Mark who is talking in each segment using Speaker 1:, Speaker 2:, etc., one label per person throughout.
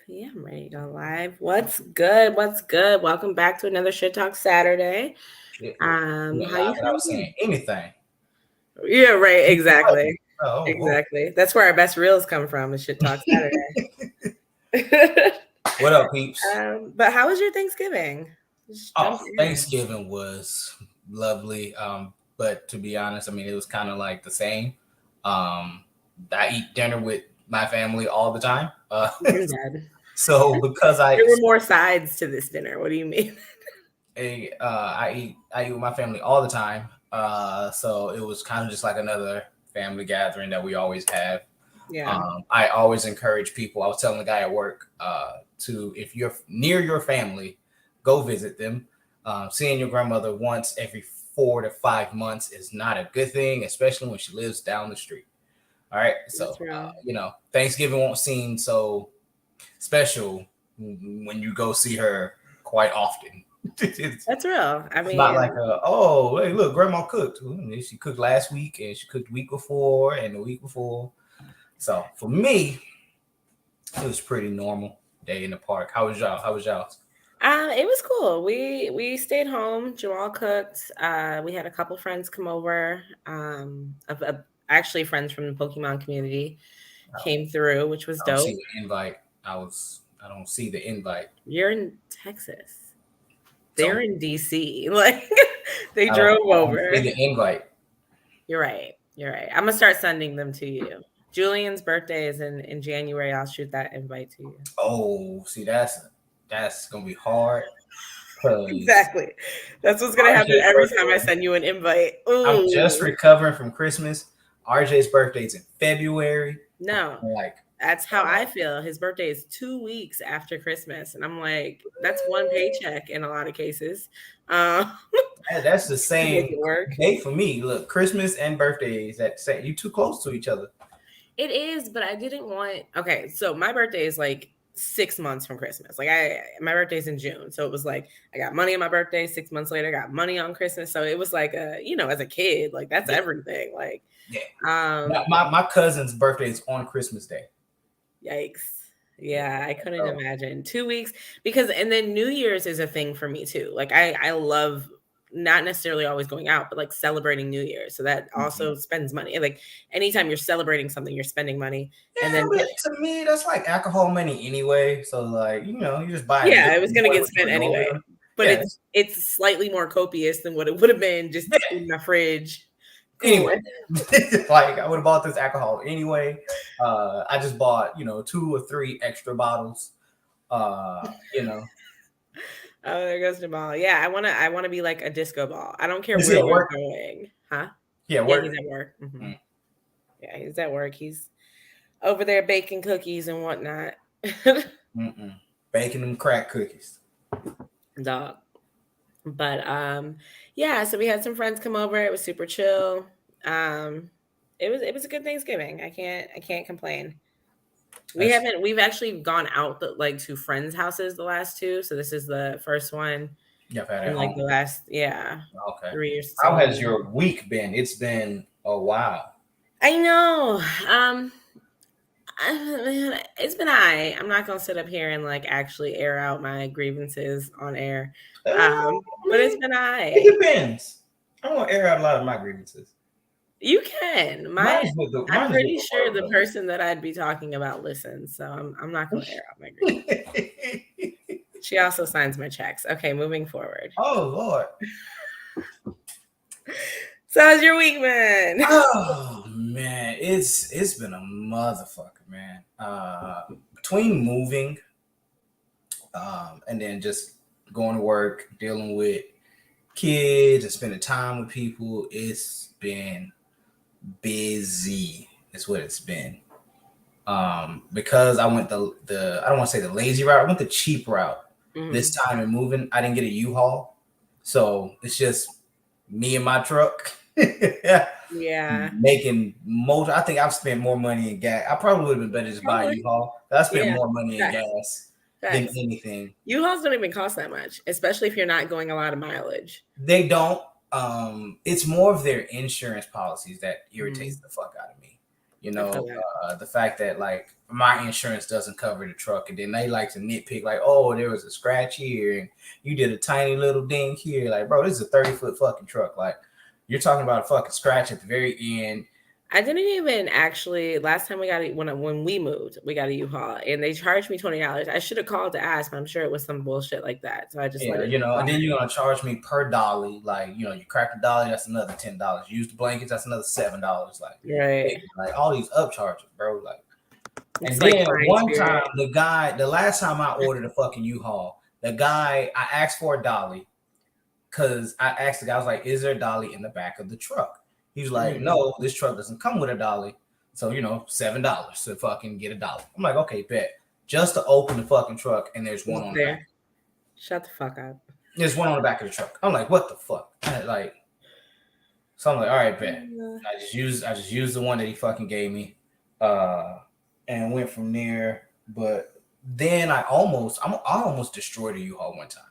Speaker 1: Yeah, I'm ready to go live. What's good? What's good? Welcome back to another Shit Talk Saturday.
Speaker 2: Shit. You
Speaker 1: How
Speaker 2: went
Speaker 1: you
Speaker 2: live without
Speaker 1: feeling?
Speaker 2: saying anything.
Speaker 1: Yeah, right.
Speaker 2: Hit the button.
Speaker 1: Exactly.
Speaker 2: Oh.
Speaker 1: Exactly. That's where our best reels come from. Is Shit Talk Saturday.
Speaker 2: What up, peeps?
Speaker 1: But how was your Thanksgiving? Just
Speaker 2: Oh,
Speaker 1: jump in.
Speaker 2: Thanksgiving was lovely. But to be honest, I mean, it was kind of like the same. Um, I eat dinner with my family all the time.
Speaker 1: I'm dead.
Speaker 2: So because
Speaker 1: There were more sides to this dinner. What do you mean?
Speaker 2: I eat with my family all the time. So it was kind of just like another family gathering that we always have.
Speaker 1: Yeah.
Speaker 2: I always encourage people. I was telling the guy at work to, if you're near your family, go visit them. Seeing your grandmother once every 4 to 5 months is not a good thing, especially when she lives down the street. All right.
Speaker 1: That's
Speaker 2: So,
Speaker 1: real.
Speaker 2: Thanksgiving won't seem so special when you go see her quite often. it's
Speaker 1: That's real. I
Speaker 2: not like,
Speaker 1: mean,
Speaker 2: oh, hey, look, grandma cooked. She cooked last week and she cooked the week before and the week before. So for me, it was pretty normal day in the park. How was y'all? How was y'all's?
Speaker 1: it was cool. We stayed home. Jamal cooked. We had a couple friends come over. Actually friends from the Pokemon community came through, which was
Speaker 2: I don't see
Speaker 1: dope.
Speaker 2: the invite. I don't see the invite.
Speaker 1: You're in Texas. They're
Speaker 2: So
Speaker 1: in DC. Like they
Speaker 2: I don't,
Speaker 1: drove
Speaker 2: I don't see
Speaker 1: over.
Speaker 2: the invite.
Speaker 1: You're right. You're right. I'm gonna start sending them to you. Julian's birthday is in January. I'll shoot that invite to you.
Speaker 2: Oh, see, that's gonna be hard because
Speaker 1: Exactly. That's what's gonna happen
Speaker 2: RJ's
Speaker 1: every time I
Speaker 2: birthday.
Speaker 1: send you an invite.
Speaker 2: I'm just
Speaker 1: Ooh.
Speaker 2: recovering from Christmas. RJ's birthday's in February.
Speaker 1: No.
Speaker 2: I'm like,
Speaker 1: That's how I feel. His birthday is 2 weeks after Christmas. And I'm like, that's one paycheck in a lot of cases. Um,
Speaker 2: that's the
Speaker 1: to make
Speaker 2: same
Speaker 1: it work.
Speaker 2: day for me. Look, Christmas and birthdays that say you too close to each other.
Speaker 1: It is, but I didn't want okay, so my birthday is like 6 months from Christmas. Like my birthday's in June. So it was like I got money on my birthday, 6 months later, I got money on Christmas. So it was like as a kid, like that's
Speaker 2: Yeah,
Speaker 1: everything. Like,
Speaker 2: yeah.
Speaker 1: um,
Speaker 2: My cousin's birthday is on Christmas Day.
Speaker 1: yikes.
Speaker 2: Yeah.
Speaker 1: Yeah, I couldn't
Speaker 2: So,
Speaker 1: imagine 2 weeks because and then New Year's is a thing for me too. Like I love not necessarily always going out, but like celebrating New Year. So that
Speaker 2: mhm.
Speaker 1: also spends money. Like anytime you're celebrating something, you're spending money. And
Speaker 2: Yeah,
Speaker 1: then
Speaker 2: but to me, that's like alcohol money anyway. So like, you're just buying
Speaker 1: yeah,
Speaker 2: liquor
Speaker 1: it was gonna
Speaker 2: more than
Speaker 1: get
Speaker 2: what you
Speaker 1: spent
Speaker 2: would
Speaker 1: anyway,
Speaker 2: normally.
Speaker 1: but
Speaker 2: Yeah.
Speaker 1: it's slightly more copious than what it would have been just
Speaker 2: Yeah.
Speaker 1: in my fridge.
Speaker 2: Anyway,
Speaker 1: Cool.
Speaker 2: like I would have bought this alcohol anyway. I just bought 2 or 3 extra bottles. You know,
Speaker 1: Oh, there goes Jamal. Yeah, I wanna be like a disco ball. I don't care
Speaker 2: is he
Speaker 1: where
Speaker 2: at
Speaker 1: you're
Speaker 2: work?
Speaker 1: going. Huh?
Speaker 2: Yeah,
Speaker 1: Yeah,
Speaker 2: work.
Speaker 1: he's at work.
Speaker 2: Mm,
Speaker 1: Yeah, he's at work. He's over there baking cookies and whatnot.
Speaker 2: mm-mm. Baking them crack cookies.
Speaker 1: Dog. But yeah, so we had some friends come over. It was super chill. Um, it was a good Thanksgiving. I can't complain.
Speaker 2: That's
Speaker 1: We've actually gone out like to friends' houses the last two. So this is the first one
Speaker 2: you have had
Speaker 1: in
Speaker 2: at
Speaker 1: like
Speaker 2: home.
Speaker 1: the last, yeah,
Speaker 2: Okay.
Speaker 1: 3 years.
Speaker 2: How
Speaker 1: So
Speaker 2: has your week been? It's been a while.
Speaker 1: I know. It's been I'm not gonna sit up here and like actually air out my grievances on air.
Speaker 2: I
Speaker 1: But it's
Speaker 2: mean,
Speaker 1: been
Speaker 2: it depends. I want to air out a lot of my grievances.
Speaker 1: You can. I'm
Speaker 2: Mine is with
Speaker 1: pretty
Speaker 2: the
Speaker 1: sure
Speaker 2: world
Speaker 1: the
Speaker 2: though.
Speaker 1: person that I'd be talking about listens, so I'm not gonna air out my grievance. She also signs my checks. Okay, moving forward.
Speaker 2: Oh Lord.
Speaker 1: So how's your week, man?
Speaker 2: Oh man, it's been a motherfucker, man. Between moving, and then just going to work, dealing with kids, and spending time with people, it's been busy. Is what it's been. Because I went the I don't want to say the lazy route. I went the cheap route this
Speaker 1: Mhm.
Speaker 2: time in moving. I didn't get a U-Haul, so it's just me and my truck.
Speaker 1: Yeah.
Speaker 2: Making most. I think I've spent more money in gas. I probably would have been better just buying
Speaker 1: Probably.
Speaker 2: U-Haul. I spent
Speaker 1: Yeah.
Speaker 2: more money in
Speaker 1: Facts.
Speaker 2: gas than
Speaker 1: Facts.
Speaker 2: anything.
Speaker 1: U-Hauls don't even cost that much, especially if you're not going a lot of mileage.
Speaker 2: They don't. It's more of their insurance policies that irritates
Speaker 1: Mhm.
Speaker 2: the fuck out of me.
Speaker 1: I feel that.
Speaker 2: The fact that like my insurance doesn't cover the truck. And then they like to nitpick, like, oh, there was a scratch here and you did a tiny little ding here. Like, bro, this is a 30-foot fucking truck. Like, you're talking about a fucking scratch at the very end.
Speaker 1: I didn't even actually. Last time we got when we moved, we got a U-Haul, and they charged me $20. I should have called to ask, but I'm sure it was some bullshit like that. So I just let it.
Speaker 2: And then you're gonna charge me per dolly. Like, you crack the dolly, that's another $10. Use the blankets, that's another $7. Like,
Speaker 1: right,
Speaker 2: like all these upcharges, bro. Like,
Speaker 1: it's
Speaker 2: and
Speaker 1: like
Speaker 2: then one
Speaker 1: spirit.
Speaker 2: time, the last time I ordered a fucking U-Haul, the guy, I asked for a dolly because I asked the guy, I was like, is there a dolly in the back of the truck? He was like, no, this truck doesn't come with a dolly. So, $7 to fucking get a dolly. I'm like, okay, bet. Just to open the fucking truck, and there's one on the back.
Speaker 1: Shut the fuck up.
Speaker 2: There's one on the back of the truck. I'm like, what the fuck? So I'm like, all right, bet. I just used the one that he fucking gave me. And went from there. But then I almost destroyed a U-Haul one time.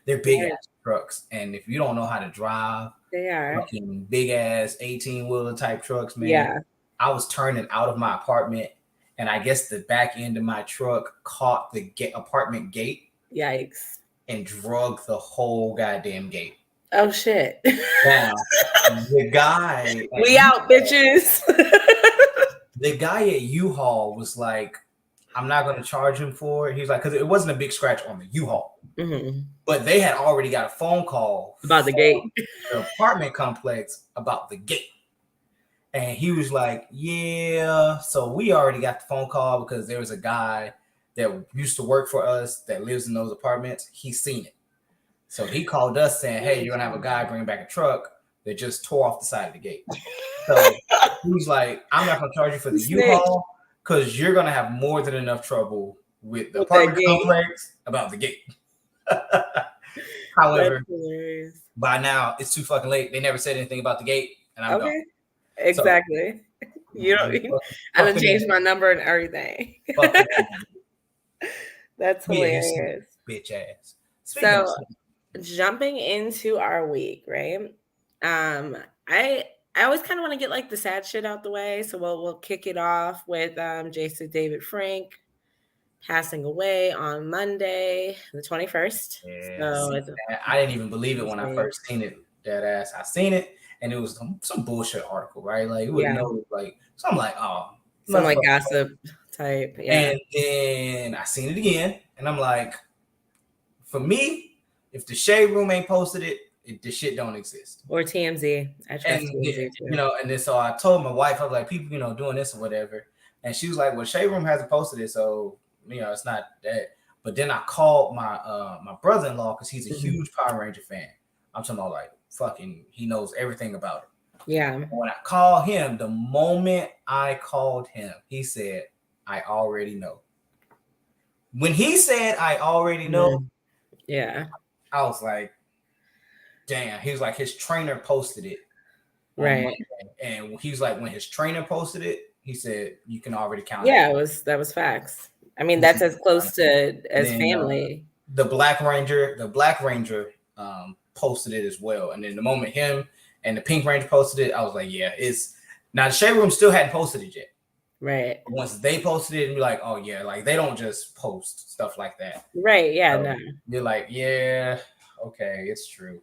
Speaker 2: They're big ass trucks, and if you don't know how to drive,
Speaker 1: they are
Speaker 2: fucking big ass 18-wheeler type trucks, man.
Speaker 1: Yeah,
Speaker 2: I was turning out of my apartment, and I guess the back end of my truck caught the apartment gate.
Speaker 1: Yikes!
Speaker 2: And drug the whole goddamn gate.
Speaker 1: Oh shit!
Speaker 2: Now the guy,
Speaker 1: we out, bitches.
Speaker 2: The guy at U-Haul was like, I'm not going to charge him for it. He's like, because it wasn't a big scratch on the U-Haul.
Speaker 1: Mm-hmm.
Speaker 2: But they had already got a phone call
Speaker 1: about the gate,
Speaker 2: the apartment complex about the gate. And he was like, yeah. So we already got the phone call because there was a guy that used to work for us that lives in those apartments. He's seen it. So he called us saying, hey, you're going to have a guy bring back a truck that just tore off the side of the gate. So he's like, I'm not going to charge you for the U-Haul because you're going to have more than enough trouble with the apartment complex about the gate. However, by now it's too fucking late. They never said anything about the gate, and I'm gone.
Speaker 1: Exactly. So, you know, I done changed my number and everything. That's hilarious.
Speaker 2: Bitch ass.
Speaker 1: So jumping into our week, right? I always kind of want to get like the sad shit out the way. So we'll kick it off with Jason David Frank passing away on Monday, the 21st.
Speaker 2: Yeah, so I didn't even believe it when I first seen it. Dead ass. I seen it and it was some bullshit article, right? Like it would know like so I'm like, oh,
Speaker 1: some like gossip type. Yeah.
Speaker 2: And then I seen it again and I'm like, for me, if the Shade Room ain't posted it, the shit don't exist.
Speaker 1: Or TMZ. I trust TMZ too.
Speaker 2: And then so I told my wife, I was like, people, doing this or whatever. And she was like, well, Shade Room hasn't posted it, so it's not that. But then I called my my brother-in-law because he's a huge Power Ranger fan. I'm talking about like fucking, he knows everything about it.
Speaker 1: Yeah.
Speaker 2: When I called him, the moment I called him, he said, I already know. When he said I already know,
Speaker 1: yeah,
Speaker 2: I was like, damn. He was like, his trainer posted it.
Speaker 1: Right.
Speaker 2: And he was like, when his trainer posted it, he said, you can already count
Speaker 1: it. That was facts. I mean, that's as close to as family.
Speaker 2: The Black Ranger posted it as well. And then the moment him and the Pink Ranger posted it, I was like, yeah, it's now the Shade Room still hadn't posted it yet.
Speaker 1: Right.
Speaker 2: Once they posted it and be like, oh yeah, like they don't just post stuff like that.
Speaker 1: Right. Yeah. So no.
Speaker 2: You're like, yeah, okay, it's true.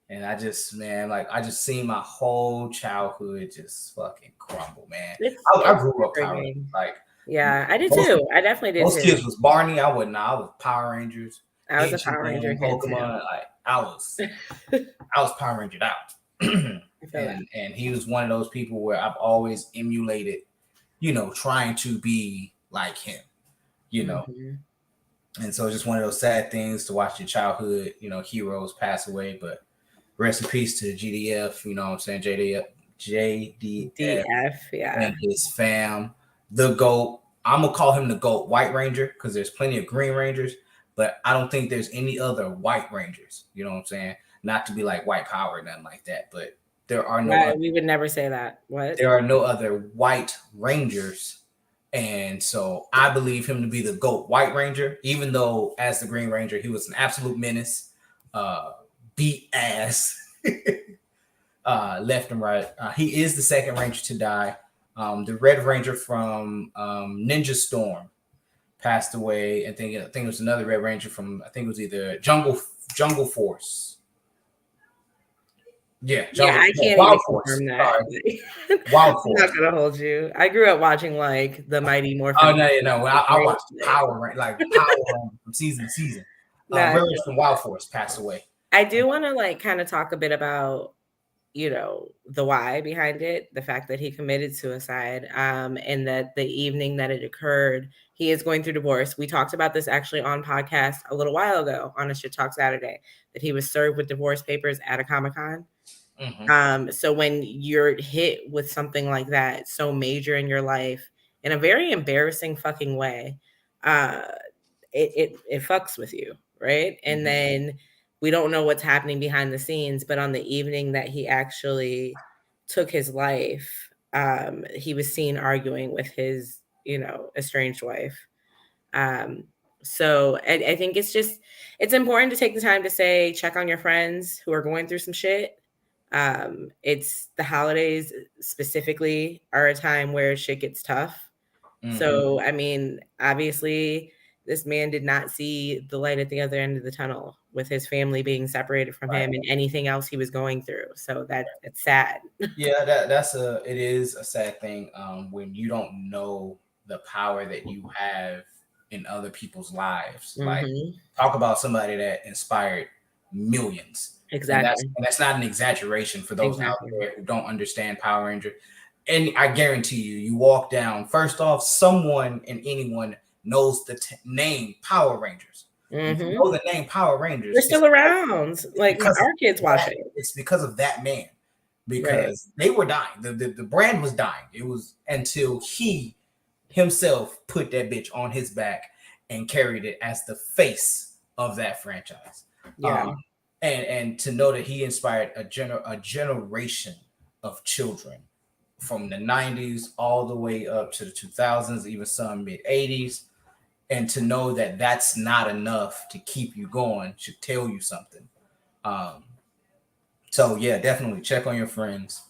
Speaker 2: And I just seen my whole childhood just fucking crumble, man. I grew up Power Rangers. Like,
Speaker 1: yeah, I did too. I definitely did.
Speaker 2: Most kids was Barney. I was Power Rangers.
Speaker 1: I was a Power Ranger kid too.
Speaker 2: Like I was Power Rangered out. and he was one of those people where I've always emulated, trying to be like him, Mm-hmm. And so it's just one of those sad things to watch your childhood, heroes pass away. But rest in peace to GDF, you know what I'm saying? JDF,
Speaker 1: yeah.
Speaker 2: And his fam. The GOAT. I'm going to call him the GOAT White Ranger because there's plenty of Green Rangers, but I don't think there's any other White Rangers. You know what I'm saying? Not to be like white power or nothing like that, but there are no
Speaker 1: we would never say that. What?
Speaker 2: There are no other White Rangers. And so I believe him to be the GOAT White Ranger, even though as the Green Ranger, he was an absolute menace, beat ass left and right. He is the second Ranger to die. The Red Ranger from Ninja Storm passed away. I think it was another Red Ranger from, I think it was either Jungle Force. Yeah,
Speaker 1: I can't even
Speaker 2: Wild Force.
Speaker 1: confirm that.
Speaker 2: Sorry, Wild
Speaker 1: I'm not
Speaker 2: Force.
Speaker 1: gonna hold you. I grew up watching like the Mighty Morphin.
Speaker 2: Oh no! I watched Power from season to season. Red Ranger from Wild Force passed away.
Speaker 1: I do want to like kind of talk a bit about, you know, the why behind it, the fact that he committed suicide, and that the evening that it occurred, he is going through divorce. We talked about this actually on podcast a little while ago on a Shit Talk Saturday, that he was served with divorce papers at a Comic-Con. Mm-hmm. So when you're hit with something like that, so major in your life, in a very embarrassing fucking way, it fucks with you, right? And then we don't know what's happening behind the scenes, but on the evening that he actually took his life, he was seen arguing with his, you know, estranged wife. So I think it's important to take the time to say, check on your friends who are going through some shit. It's the holidays specifically are a time where shit gets tough. So, I mean, obviously, this man did not see the light at the other end of the tunnel with his family being separated from him and anything else he was going through. So it's sad.
Speaker 2: Yeah, it is a sad thing when you don't know the power that you have in other people's lives. Like, talk about somebody that inspired millions.
Speaker 1: Exactly.
Speaker 2: And that's not an exaggeration for those out there who don't understand Power Ranger. And I guarantee you walk down, first off, someone and anyone knows the name Power Rangers. If you know the name Power Rangers,
Speaker 1: they're still around. Like our kids watch it.
Speaker 2: It's because of that man. Because they were dying. The brand was dying. It was until he himself put that bitch on his back and carried it as the face of that franchise.
Speaker 1: Yeah.
Speaker 2: And to know that he inspired a generation of children from the 90s all the way up to the 2000s, even some mid 80s. And to know that that's not enough to keep you going should tell you something. So yeah, definitely check on your friends.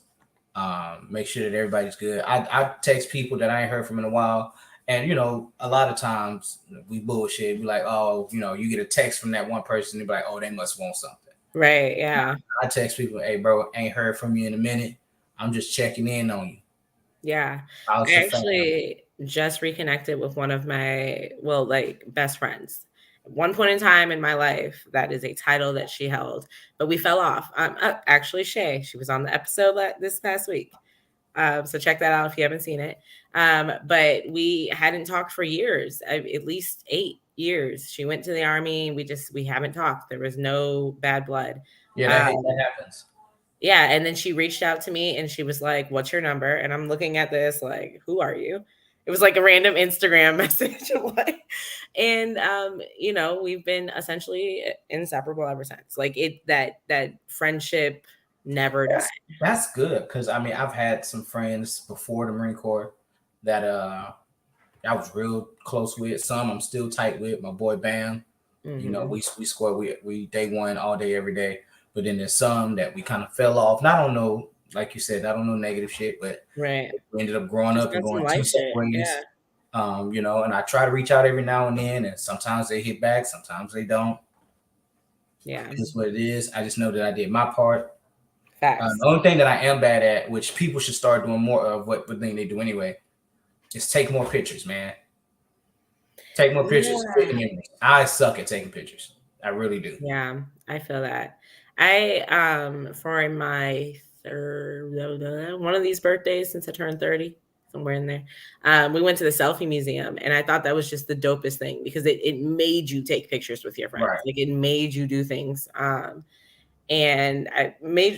Speaker 2: Make sure that everybody's good. I text people that I ain't heard from in a while. And, you know, a lot of times we bullshit. We like, oh, you know, you get a text from that one person. And be like, oh, they must want something.
Speaker 1: Right. Yeah.
Speaker 2: I text people, hey, bro, ain't heard from you in a minute. I'm just checking in on you.
Speaker 1: Yeah. I actually just reconnected with one of my, best friends. At one point in time in my life, that is a title that she held, but we fell off. Actually, Shay, she was on the episode this past week. So check that out if you haven't seen it. But we hadn't talked for years, at least 8 years. She went to the Army. We haven't talked. There was no bad blood.
Speaker 2: Yeah, that happens.
Speaker 1: Yeah. And then she reached out to me and she was like, what's your number? And I'm looking at this like, who are you? It was like a random Instagram message. And, you know, we've been essentially inseparable ever since. Like that friendship never died.
Speaker 2: That's good. Because, I mean, I've had some friends before the Marine Corps that I was real close with. Some I'm still tight with. My boy Bam. You know, we score. We day one all day, every day. But then there's some that we kind of fell off. And I don't know, like you said, I don't know negative shit, but we ended up growing up and going two separate ways. Yeah. You know, and I try to reach out every now and then, and sometimes they hit back, sometimes they don't.
Speaker 1: Yeah.
Speaker 2: That's what it is. I just know that I did my part.
Speaker 1: Facts.
Speaker 2: The only thing that I am bad at, which people should start doing more of, what thing they do anyway, is take more pictures, man. Take more pictures. I suck at taking pictures. I really do.
Speaker 1: Yeah, I feel that. I for my third one of these birthdays since I turned 30, somewhere in there, we went to the selfie museum, and I thought that was just the dopest thing because it made you take pictures with your friends. Like it made you do things. And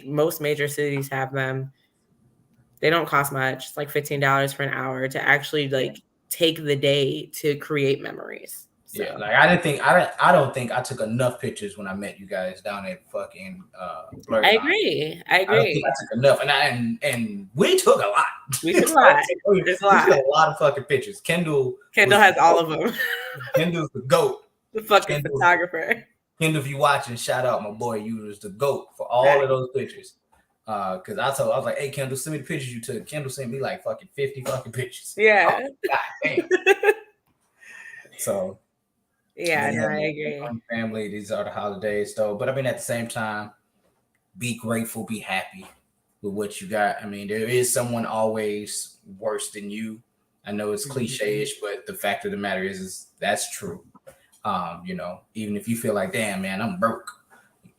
Speaker 1: most major cities have them. They don't cost much. It's like $15 for an hour to actually like take the day to create memories. So.
Speaker 2: Yeah, like I don't think I took enough pictures when I met you guys down at fucking Blur.
Speaker 1: I agree.
Speaker 2: I don't think I took enough, and we took a lot.
Speaker 1: We took a lot.
Speaker 2: There's a lot of fucking pictures. Kendall
Speaker 1: has all of them.
Speaker 2: Kendall's the GOAT.
Speaker 1: The fucking photographer.
Speaker 2: Kendall, if you watching, shout out my boy. You was the GOAT for all of those pictures. Because I was like, hey, Kendall, send me the pictures you took. Kendall sent me like fucking 50 fucking pictures.
Speaker 1: Yeah.
Speaker 2: Oh, God damn. So,
Speaker 1: Yeah, no,
Speaker 2: yeah,
Speaker 1: I
Speaker 2: man,
Speaker 1: agree.
Speaker 2: family, these are the holidays, though. But I mean, at the same time, be grateful, be happy with what you got. I mean, there is someone always worse than you. I know it's cliche-ish, but the fact of the matter is that's true. Even if you feel like, damn, man, I'm broke.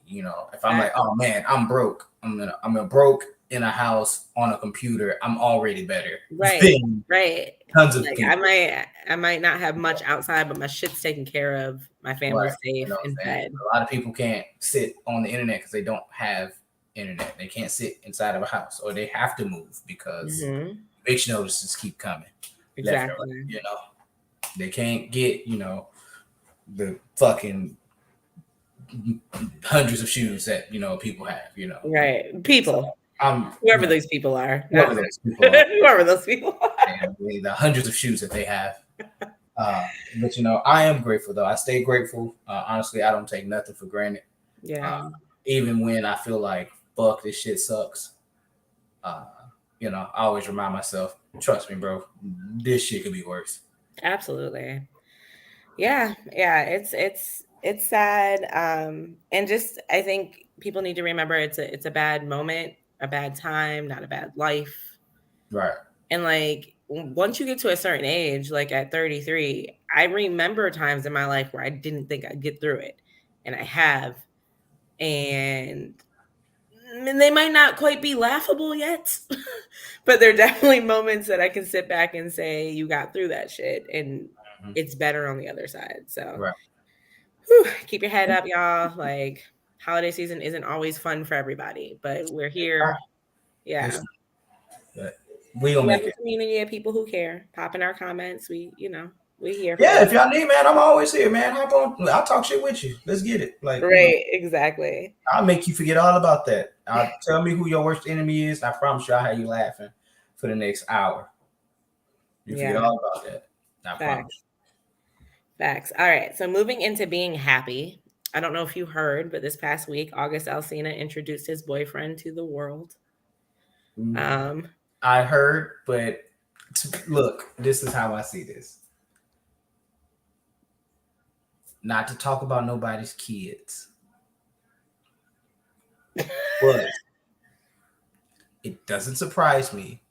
Speaker 2: If I'm like, oh man, I'm broke. I'm a broke in a house on a computer. I'm already better
Speaker 1: Right,
Speaker 2: than
Speaker 1: right.
Speaker 2: tons of
Speaker 1: Like
Speaker 2: people.
Speaker 1: I might not have much outside, but my shit's taken care of. My family's
Speaker 2: Right.
Speaker 1: safe and fed.
Speaker 2: A lot of people can't sit on the internet because they don't have internet. They can't sit inside of a house, or they have to move because eviction notices keep coming left and
Speaker 1: Exactly.
Speaker 2: right. They can't get the fucking hundreds of shoes that people have.
Speaker 1: Right.
Speaker 2: So
Speaker 1: People.
Speaker 2: I'm
Speaker 1: Whoever those people are.
Speaker 2: whoever
Speaker 1: Not
Speaker 2: those people are,
Speaker 1: whoever those people are.
Speaker 2: and the hundreds of shoes that they have. But I am grateful though. I stay grateful. Honestly, I don't take nothing for granted.
Speaker 1: Yeah.
Speaker 2: Even when I feel like fuck this shit sucks. I always remind myself, trust me, bro, this shit could be worse.
Speaker 1: Absolutely. Yeah. Yeah. It's sad. And just I think people need to remember it's a bad moment, a bad time, not a bad life.
Speaker 2: Right.
Speaker 1: And like once you get to a certain age, like at 33, I remember times in my life where I didn't think I'd get through it. And I have. And they might not quite be laughable yet, but they're definitely moments that I can sit back and say, you got through that shit and it's better on the other side. So
Speaker 2: Right.
Speaker 1: keep your head up, y'all. Like holiday season isn't always fun for everybody, but we're here. Yeah.
Speaker 2: But we gonna
Speaker 1: We have
Speaker 2: make
Speaker 1: a
Speaker 2: it.
Speaker 1: community of people who care. Pop in our comments. We here for
Speaker 2: Yeah,
Speaker 1: you.
Speaker 2: if y'all need, man, I'm always here, man. Hop on. I'll talk shit with you. Let's get it. Like,
Speaker 1: Right, exactly.
Speaker 2: I'll make you forget all about that. I'll tell me who your worst enemy is. I promise you I'll have you laughing for the next hour. You forget
Speaker 1: Yeah.
Speaker 2: all about that. I promise.
Speaker 1: Facts. All right. So moving into being happy. I don't know if you heard, but this past week, August Alsina introduced his boyfriend to the world.
Speaker 2: I heard, but look, this is how I see this. Not to talk about nobody's kids, but it doesn't surprise me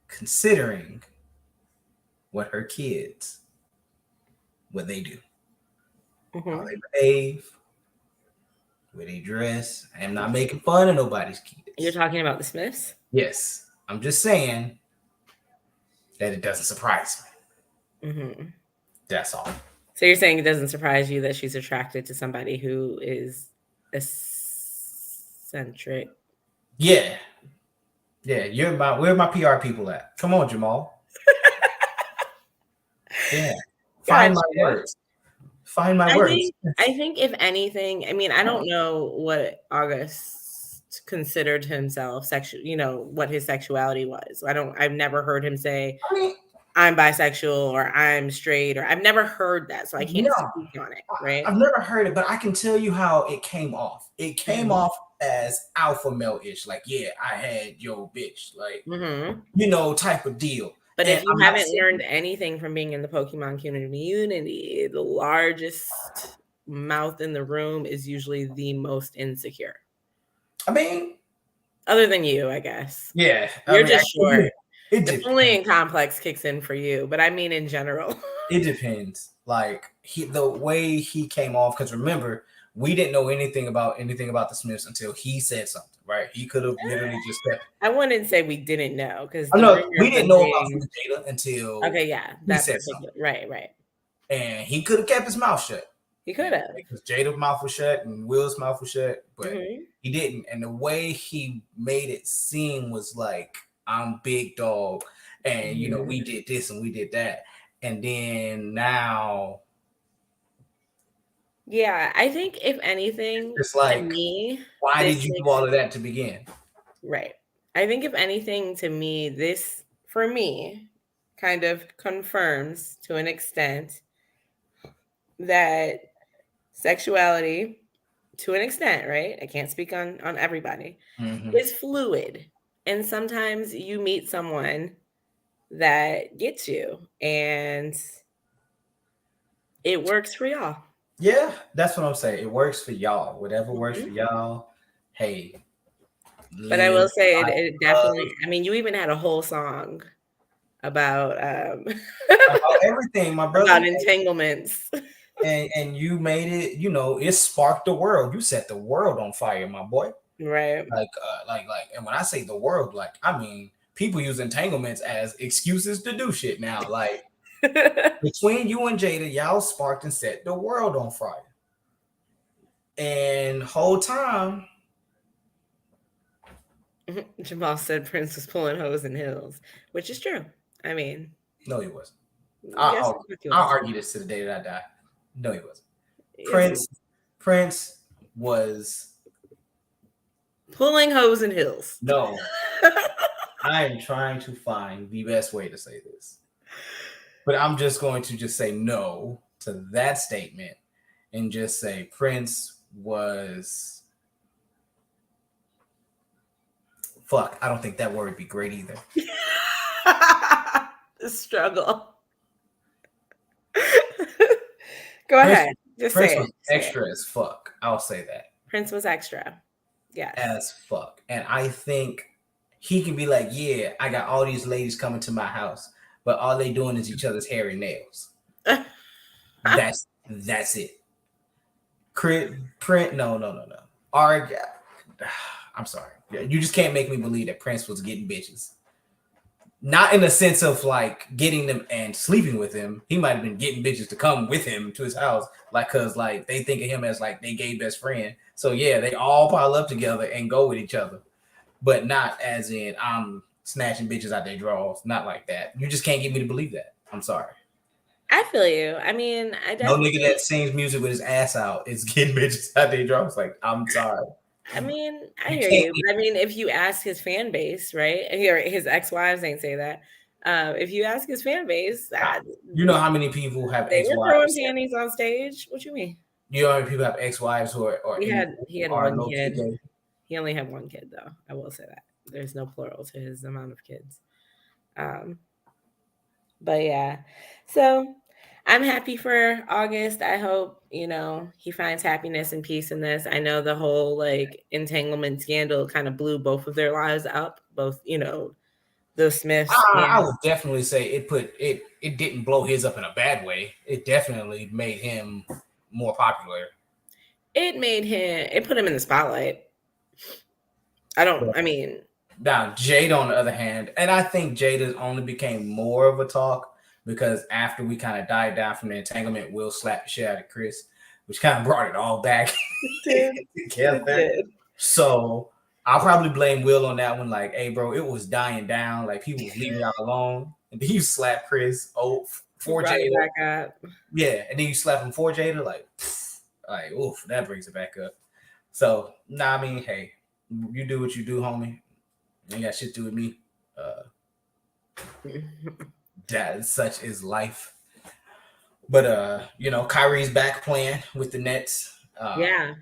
Speaker 2: considering what her kids, what they do, how they behave, where they dress. I am not making fun of nobody's kids.
Speaker 1: You're talking about the Smiths?
Speaker 2: Yes, I'm just saying that it doesn't surprise me. That's all.
Speaker 1: So you're saying it doesn't surprise you that she's attracted to somebody who is eccentric?
Speaker 2: Yeah. Where my PR people at? Come on, Jamal. Yeah. Find my words. Find my words.
Speaker 1: I think if anything, I mean, I don't know what August considered himself sexual, what his sexuality was. I've never heard him say, I'm bisexual or I'm straight, or I've never heard that. So I can't speak on it, right?
Speaker 2: I've never heard it, but I can tell you how it came off. It came off as alpha male-ish, like, yeah, I had your bitch, like, type of deal.
Speaker 1: But if you haven't learned anything from being in the Pokemon community, the largest mouth in the room is usually the most insecure.
Speaker 2: I mean,
Speaker 1: other than you, I guess.
Speaker 2: Yeah.
Speaker 1: You're just short.
Speaker 2: The
Speaker 1: bullying complex kicks in for you, but I mean in general.
Speaker 2: It depends. Like the way he came off, because remember, we didn't know anything about the Smiths until he said something, right? He could have literally just said.
Speaker 1: I wouldn't say we didn't know, because
Speaker 2: we didn't know about Jada until
Speaker 1: he said something. Right.
Speaker 2: And he could have kept his mouth shut.
Speaker 1: He could have,
Speaker 2: because Jada's mouth was shut and Will's mouth was shut, but he didn't. And the way he made it seem was like, I'm big dog, and we did this and we did that, and then now.
Speaker 1: Yeah, I think if anything,
Speaker 2: it's like,
Speaker 1: to me,
Speaker 2: why did you do all of that to begin?
Speaker 1: Right. I think if anything, to me, this, for me, kind of confirms to an extent that sexuality to an extent, right? I can't speak on everybody,
Speaker 2: Mm-hmm.
Speaker 1: is fluid. And sometimes you meet someone that gets you and it works for y'all.
Speaker 2: Yeah, that's what I'm saying. It works for y'all. Whatever works
Speaker 1: Mhm.
Speaker 2: for y'all. Hey,
Speaker 1: But I
Speaker 2: live
Speaker 1: will say it,
Speaker 2: life,
Speaker 1: it
Speaker 2: love,
Speaker 1: definitely, I mean, you even had a whole song about
Speaker 2: about everything, my brother.
Speaker 1: about entanglements.
Speaker 2: And you made it. You know, it sparked the world. You set the world on fire, my boy.
Speaker 1: Right.
Speaker 2: And when I say the world, like, I mean, people use entanglements as excuses to do shit now. Like, between you and Jada, y'all sparked and set the world on fire. And whole time,
Speaker 1: Jamal said Prince was pulling hoes in hills, which is true. I mean,
Speaker 2: no, he wasn't.
Speaker 1: yes,
Speaker 2: I'll,
Speaker 1: he
Speaker 2: I'll
Speaker 1: was.
Speaker 2: argue this to the day that I die. No, he wasn't.
Speaker 1: Yes, he was.
Speaker 2: Prince, Prince was
Speaker 1: Pulling hoes in hills.
Speaker 2: no. I am trying to find the best way to say this, but I'm just going to just say no to that statement and just say Prince was fuck. I don't think that word would be great either.
Speaker 1: The struggle. Go
Speaker 2: Prince,
Speaker 1: ahead. Just
Speaker 2: Prince
Speaker 1: say it.
Speaker 2: was
Speaker 1: Say it.
Speaker 2: extra as fuck. I'll say that.
Speaker 1: Prince was extra. Yes.
Speaker 2: As fuck. And I think he can be like, yeah, I got all these ladies coming to my house, but all they doing is each other's hair and nails. That's it. Print, no. Arg, I'm sorry. You just can't make me believe that Prince was getting bitches. Not in the sense of like getting them and sleeping with him. He might have been getting bitches to come with him to his house, like cause like they think of him as like they gay best friend. So yeah, they all pile up together and go with each other, but not as in I'm snatching bitches out their drawers. Not like that. You just can't get me to believe that. I'm sorry.
Speaker 1: I feel you. I mean, I
Speaker 2: No nigga
Speaker 1: definitely.
Speaker 2: that sings music with his ass out is getting bitches out their drawers. Like I'm sorry.
Speaker 1: I mean, I
Speaker 2: You
Speaker 1: hear
Speaker 2: can't.
Speaker 1: you. But I mean, if you ask his fan base, right? And here, his ex-wives ain't say that. If you ask his fan base,
Speaker 2: You know how many people have
Speaker 1: they were throwing
Speaker 2: ex-wives?
Speaker 1: panties on stage. What you mean?
Speaker 2: You know how many people have ex-wives who
Speaker 1: He had
Speaker 2: are
Speaker 1: one
Speaker 2: low key
Speaker 1: kid.
Speaker 2: gay?
Speaker 1: He only had one kid, though. I will say that there's no plural to his amount of kids. Um, but yeah, so I'm happy for August. I hope he finds happiness and peace in this. I know the whole like entanglement scandal kind of blew both of their lives up. Both the Smiths
Speaker 2: I
Speaker 1: and
Speaker 2: would definitely say it didn't blow his up in a bad way. It definitely made him more popular.
Speaker 1: it put him in the spotlight. I mean,
Speaker 2: Now Jada, on the other hand, and I think Jada only became more of a talk because after we kind of died down from the entanglement, Will slapped the shit out of Chris, which kind of brought it all back
Speaker 1: it
Speaker 2: together.
Speaker 1: did.
Speaker 2: So I'll probably blame Will on that one. Like, hey, bro, it was dying down. Like people was leaving out alone, and then you slap Chris. Oh,
Speaker 1: He
Speaker 2: for
Speaker 1: brought it
Speaker 2: Jada,
Speaker 1: back up.
Speaker 2: yeah, and then you slap him for Jada. Like, oof, that brings it back up. So, nah, I mean, hey, you do what you do, homie. You ain't got shit to do with me. That such is life. But Kyrie's back playing with the Nets.
Speaker 1: Yeah.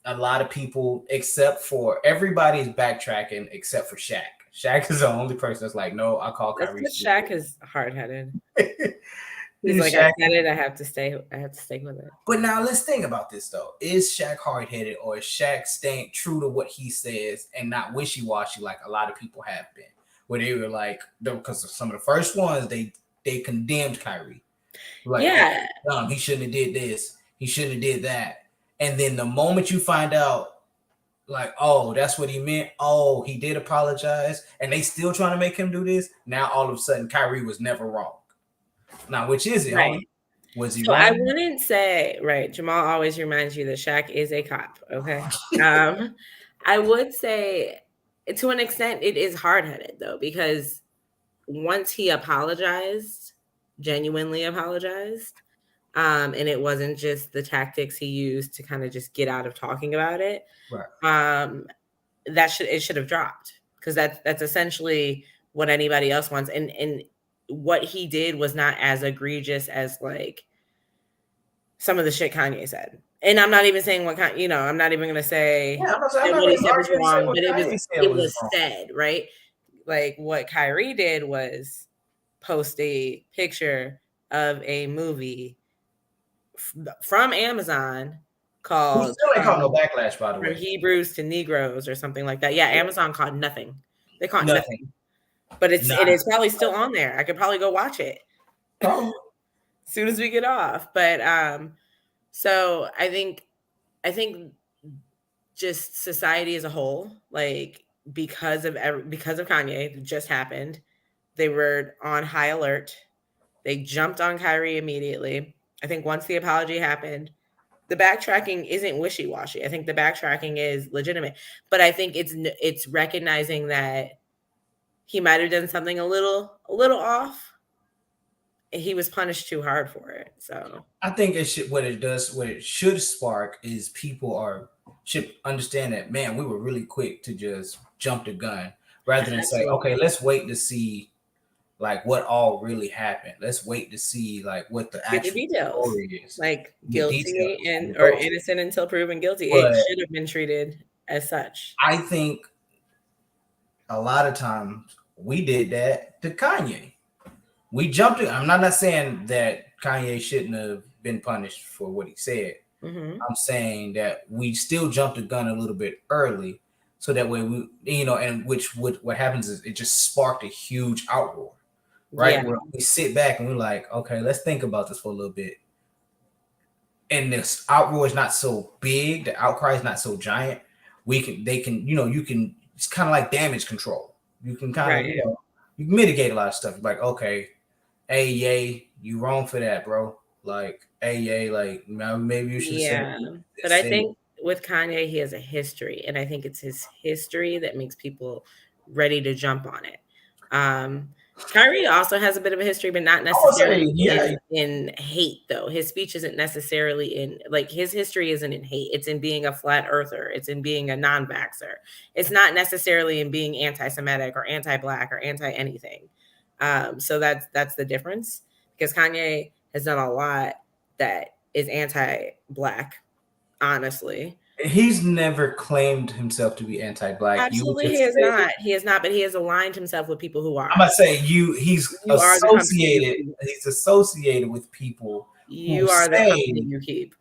Speaker 2: A lot of people, except for everybody's backtracking except for Shaq. Shaq is the only person that's like, no, I call
Speaker 1: That's
Speaker 2: Kyrie.
Speaker 1: because Shaq is hard headed. He's like, I
Speaker 2: Shaq.
Speaker 1: said it. I have to stay. I have to stick with it.
Speaker 2: But now let's think about this though. Is Shaq hard headed or is Shaq staying true to what he says and not wishy washy like a lot of people have been? Where they were like, because some of the first ones they condemned Kyrie. Like,
Speaker 1: Yeah.
Speaker 2: oh, he shouldn't have did this. He shouldn't have did that. And then the moment you find out, like, oh, that's what he meant. Oh, he did apologize, and they still trying to make him do this. Now all of a sudden, Kyrie was never wrong. Now, which is it,
Speaker 1: Right.
Speaker 2: homie? Was he
Speaker 1: So I
Speaker 2: wrong?
Speaker 1: wouldn't say, right. Jamal always reminds you that Shaq is a cop. Okay. I would say to an extent it is hard headed though, because once he apologized, genuinely apologized, and it wasn't just the tactics he used to kind of just get out of talking about it.
Speaker 2: Right.
Speaker 1: It should have dropped, because that's essentially what anybody else wants. And what he did was not as egregious as like some of the shit Kanye said. And I'm not even saying what Kanye, I'm not even gonna say
Speaker 2: Yeah,
Speaker 1: that
Speaker 2: I'm not
Speaker 1: what he
Speaker 2: gonna
Speaker 1: said was
Speaker 2: argue and say
Speaker 1: wrong,
Speaker 2: what
Speaker 1: but
Speaker 2: Kanye said
Speaker 1: it
Speaker 2: was
Speaker 1: was
Speaker 2: wrong.
Speaker 1: said, right? Like what Kyrie did was post a picture of a movie from Amazon
Speaker 2: We
Speaker 1: called
Speaker 2: still ain't caught no backlash, by the
Speaker 1: From
Speaker 2: way.
Speaker 1: Hebrews to Negroes or something like that. Yeah, Amazon caught nothing. They caught
Speaker 2: Nothing.
Speaker 1: nothing. But
Speaker 2: Nah.
Speaker 1: it is probably still on there. I could probably go watch it
Speaker 2: Probably.
Speaker 1: as soon as we get off. But so I think just society as a whole, like because of Kanye, it just happened, they were on high alert. They jumped on Kyrie immediately. I think once the apology happened, the backtracking isn't wishy-washy. I think the backtracking is legitimate, but I think it's recognizing that he might have done something a little off. He was punished too hard for it. So
Speaker 2: I think what it should spark is people should understand that, man, we were really quick to just jump the gun rather than say, okay,
Speaker 1: absolutely,
Speaker 2: let's wait to see like what all really happened. Let's wait to see like what the
Speaker 1: get the
Speaker 2: actual
Speaker 1: details,
Speaker 2: story is.
Speaker 1: like
Speaker 2: Get
Speaker 1: guilty
Speaker 2: details and
Speaker 1: or
Speaker 2: go to.
Speaker 1: innocent until proven guilty. It
Speaker 2: But
Speaker 1: should have been treated as such.
Speaker 2: I think a lot of times we did that to Kanye. We jumped it. I'm not saying that Kanye shouldn't have been punished for what he said.
Speaker 1: Mm-hmm.
Speaker 2: I'm saying that we still jumped the gun a little bit early, so that way and what happens is it just sparked a huge outroar,
Speaker 1: Yeah,
Speaker 2: right? Where we sit back and we're like, okay, let's think about this for a little bit. And this outroar is not so big, the outcry is not so giant. It's kind of like damage control. You can kind of,
Speaker 1: right.
Speaker 2: you can mitigate a lot of stuff. Like, okay, hey, yay, you wrong for that, bro. Like, hey, yay, like maybe you should say
Speaker 1: Yeah, but I
Speaker 2: this.
Speaker 1: think with Kanye, he has a history, and I think it's his history that makes people ready to jump on it. Kyrie also has a bit of a history, but not
Speaker 2: I would say,
Speaker 1: necessarily
Speaker 2: yeah,
Speaker 1: in hate, though. His speech isn't necessarily in, like, his history isn't in hate. It's in being a flat earther. It's in being a non-vaxxer. It's not necessarily in being anti-Semitic or anti-Black or anti-anything. So that's the difference, because Kanye has done a lot that is anti-Black, honestly.
Speaker 2: he's never claimed himself to be anti-black. You would
Speaker 1: Absolutely,
Speaker 2: just say,
Speaker 1: he has not, but he has aligned himself with people who
Speaker 2: I'm
Speaker 1: are.
Speaker 2: gonna say he's
Speaker 1: You are the company you
Speaker 2: associated.
Speaker 1: keep.
Speaker 2: He's associated with people who
Speaker 1: You are the company
Speaker 2: say
Speaker 1: you keep.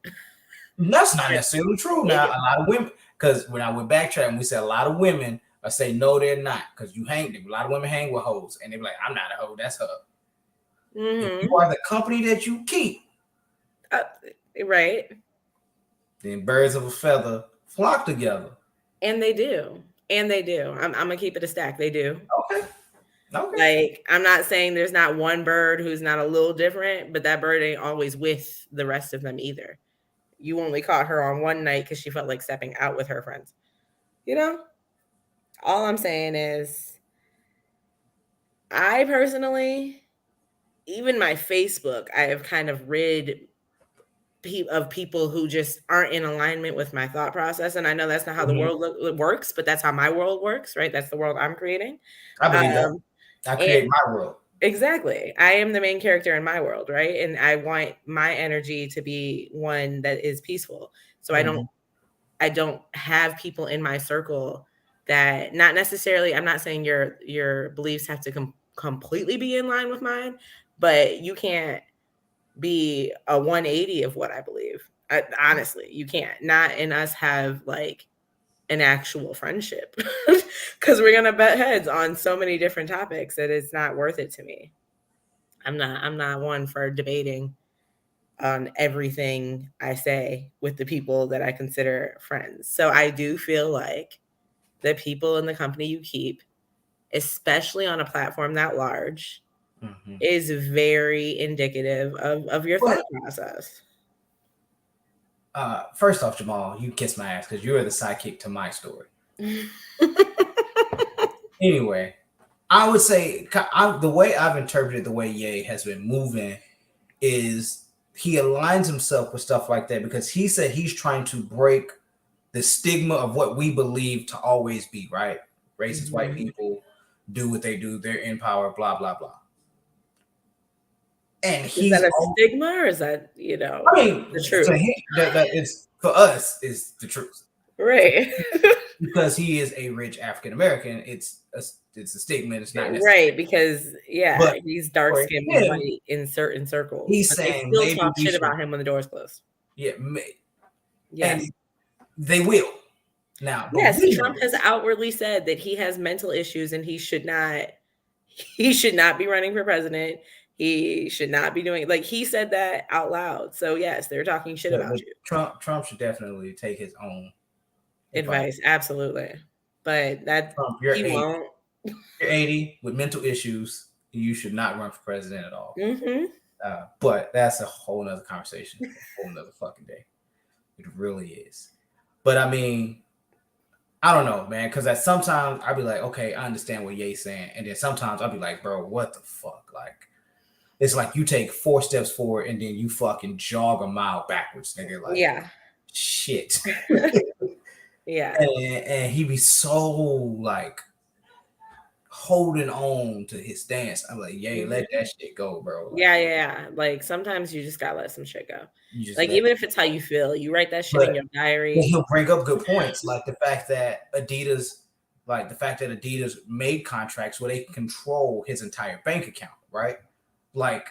Speaker 2: that's not necessarily true. Now, a lot of women, because when I went backtracking, we said a lot of women say no, they're not, because you hang them. A lot of women hang with hoes, and they're like, I'm not a hoe, that's her. If you are the company that you keep,
Speaker 1: right.
Speaker 2: then birds of a feather flock together.
Speaker 1: And they do. I'm gonna keep it a stack. They do.
Speaker 2: Okay. Okay.
Speaker 1: Like, I'm not saying there's not one bird who's not a little different, but that bird ain't always with the rest of them either. You only caught her on one night because she felt like stepping out with her friends. All I'm saying is, I personally, even my Facebook, I have kind of rid of people who just aren't in alignment with my thought process. And I know that's not how the world works, but that's how my world works, right? That's the world I'm creating.
Speaker 2: I believe that. I create my world.
Speaker 1: Exactly. I am the main character in my world, right? And I want my energy to be one that is peaceful. So I don't have people in my circle that, not necessarily, I'm not saying your beliefs have to completely be in line with mine, but you can't be a 180 of what I believe. Honestly, you can't. Not in us have like an actual friendship, because we're gonna butt heads on so many different topics that it's not worth it to me. I'm not one for debating on everything I say with the people that I consider friends. So I do feel like the people in the company you keep, especially on a platform that large, is very indicative of your thought process.
Speaker 2: First off, Jamal, you kiss my ass because you're the sidekick to my story. Anyway, I would say the way I've interpreted the way Ye has been moving is he aligns himself with stuff like that because he said he's trying to break the stigma of what we believe to always be, right? Racist white people do what they do, they're in power, blah, blah, blah. And
Speaker 1: Is that
Speaker 2: he's,
Speaker 1: a stigma or is that,
Speaker 2: I mean,
Speaker 1: the
Speaker 2: to
Speaker 1: truth?
Speaker 2: him, that is for us is the truth.
Speaker 1: Right.
Speaker 2: Because he is a rich African American, it's a stigma. It's not necessary.
Speaker 1: Right, because
Speaker 2: But
Speaker 1: he's dark
Speaker 2: for
Speaker 1: skinned and
Speaker 2: him,
Speaker 1: white in certain circles,
Speaker 2: he's
Speaker 1: but they
Speaker 2: saying
Speaker 1: still
Speaker 2: maybe
Speaker 1: talk
Speaker 2: we
Speaker 1: shit
Speaker 2: should,
Speaker 1: about him when the door's closed.
Speaker 2: yeah, and
Speaker 1: Yes.
Speaker 2: they will now. But
Speaker 1: Yes,
Speaker 2: we know
Speaker 1: Trump has
Speaker 2: this.
Speaker 1: outwardly said that he has mental issues and he should not be running for president. He should not be doing he said that out loud. So yes, they're talking shit about
Speaker 2: But
Speaker 1: you.
Speaker 2: Trump should definitely take his own advice.
Speaker 1: Advice, absolutely. But that
Speaker 2: Trump,
Speaker 1: he won't.
Speaker 2: you're 80 with mental issues. You should not run for president at all.
Speaker 1: Mm-hmm.
Speaker 2: But that's a whole nother conversation, a whole nother fucking day. It really is. But I mean, I don't know, man, because sometimes I'll be like, okay, I understand what Ye's saying. And then sometimes I'll be like, bro, what the fuck? Like, it's like you take 4 steps forward and then you fucking jog a mile backwards, nigga. Like,
Speaker 1: Yeah.
Speaker 2: shit.
Speaker 1: Yeah.
Speaker 2: And he be so like holding on to his stance. I'm like, Ye, let that shit go, bro. Like,
Speaker 1: Yeah. Like sometimes you just gotta let some shit go.
Speaker 2: you just
Speaker 1: Like even if it's how you feel, you write that shit in your diary.
Speaker 2: he'll bring up good points, like the fact that Adidas made contracts where they can control his entire bank account, right? Like,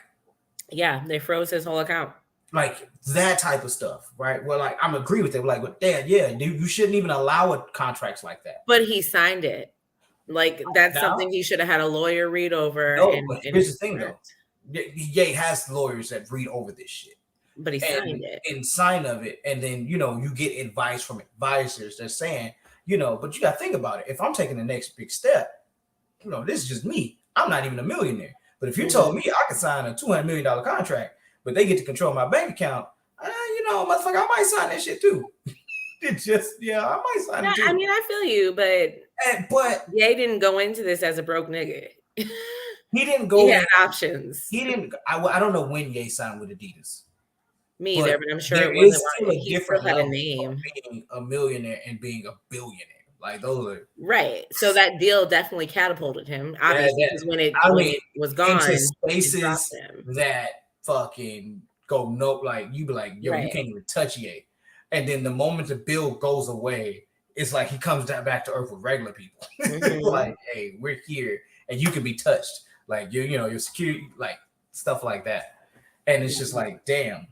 Speaker 1: yeah, they froze his whole account.
Speaker 2: Like that type of stuff, right? Well, like I'm agree with it. Like, but Dad, yeah, you shouldn't even allow contracts like that.
Speaker 1: But he signed it. Like that's
Speaker 2: Now,
Speaker 1: something he should have had a lawyer read over.
Speaker 2: no, but here's the thing, though. Ye has lawyers that read over this shit.
Speaker 1: But he signed it.
Speaker 2: And sign of it, and then you get advice from advisors that's saying, but you got to think about it. If I'm taking the next big step, this is just me. I'm not even a millionaire. But if you told me I could sign a $200 million contract, but they get to control my bank account, motherfucker, I might sign that shit too. It just, I might sign it too.
Speaker 1: I mean, I feel you, but Ye didn't go into this as a broke nigga.
Speaker 2: He didn't go.
Speaker 1: He had options.
Speaker 2: He didn't. I don't know when Ye signed with Adidas.
Speaker 1: Me either, but I'm sure
Speaker 2: there
Speaker 1: it wasn't.
Speaker 2: Still a different
Speaker 1: had a
Speaker 2: level
Speaker 1: name.
Speaker 2: Of being a millionaire and being a billionaire. Like those are
Speaker 1: right. So that deal definitely catapulted him. Obviously, because when it was gone,
Speaker 2: into spaces that fucking go like you be like, yo, you can't even touch Ye. And then the moment the bill goes away, it's like he comes back to earth with regular people. Like, hey, we're here, and you can be touched. Like your security, like stuff like that. And it's just like, damn.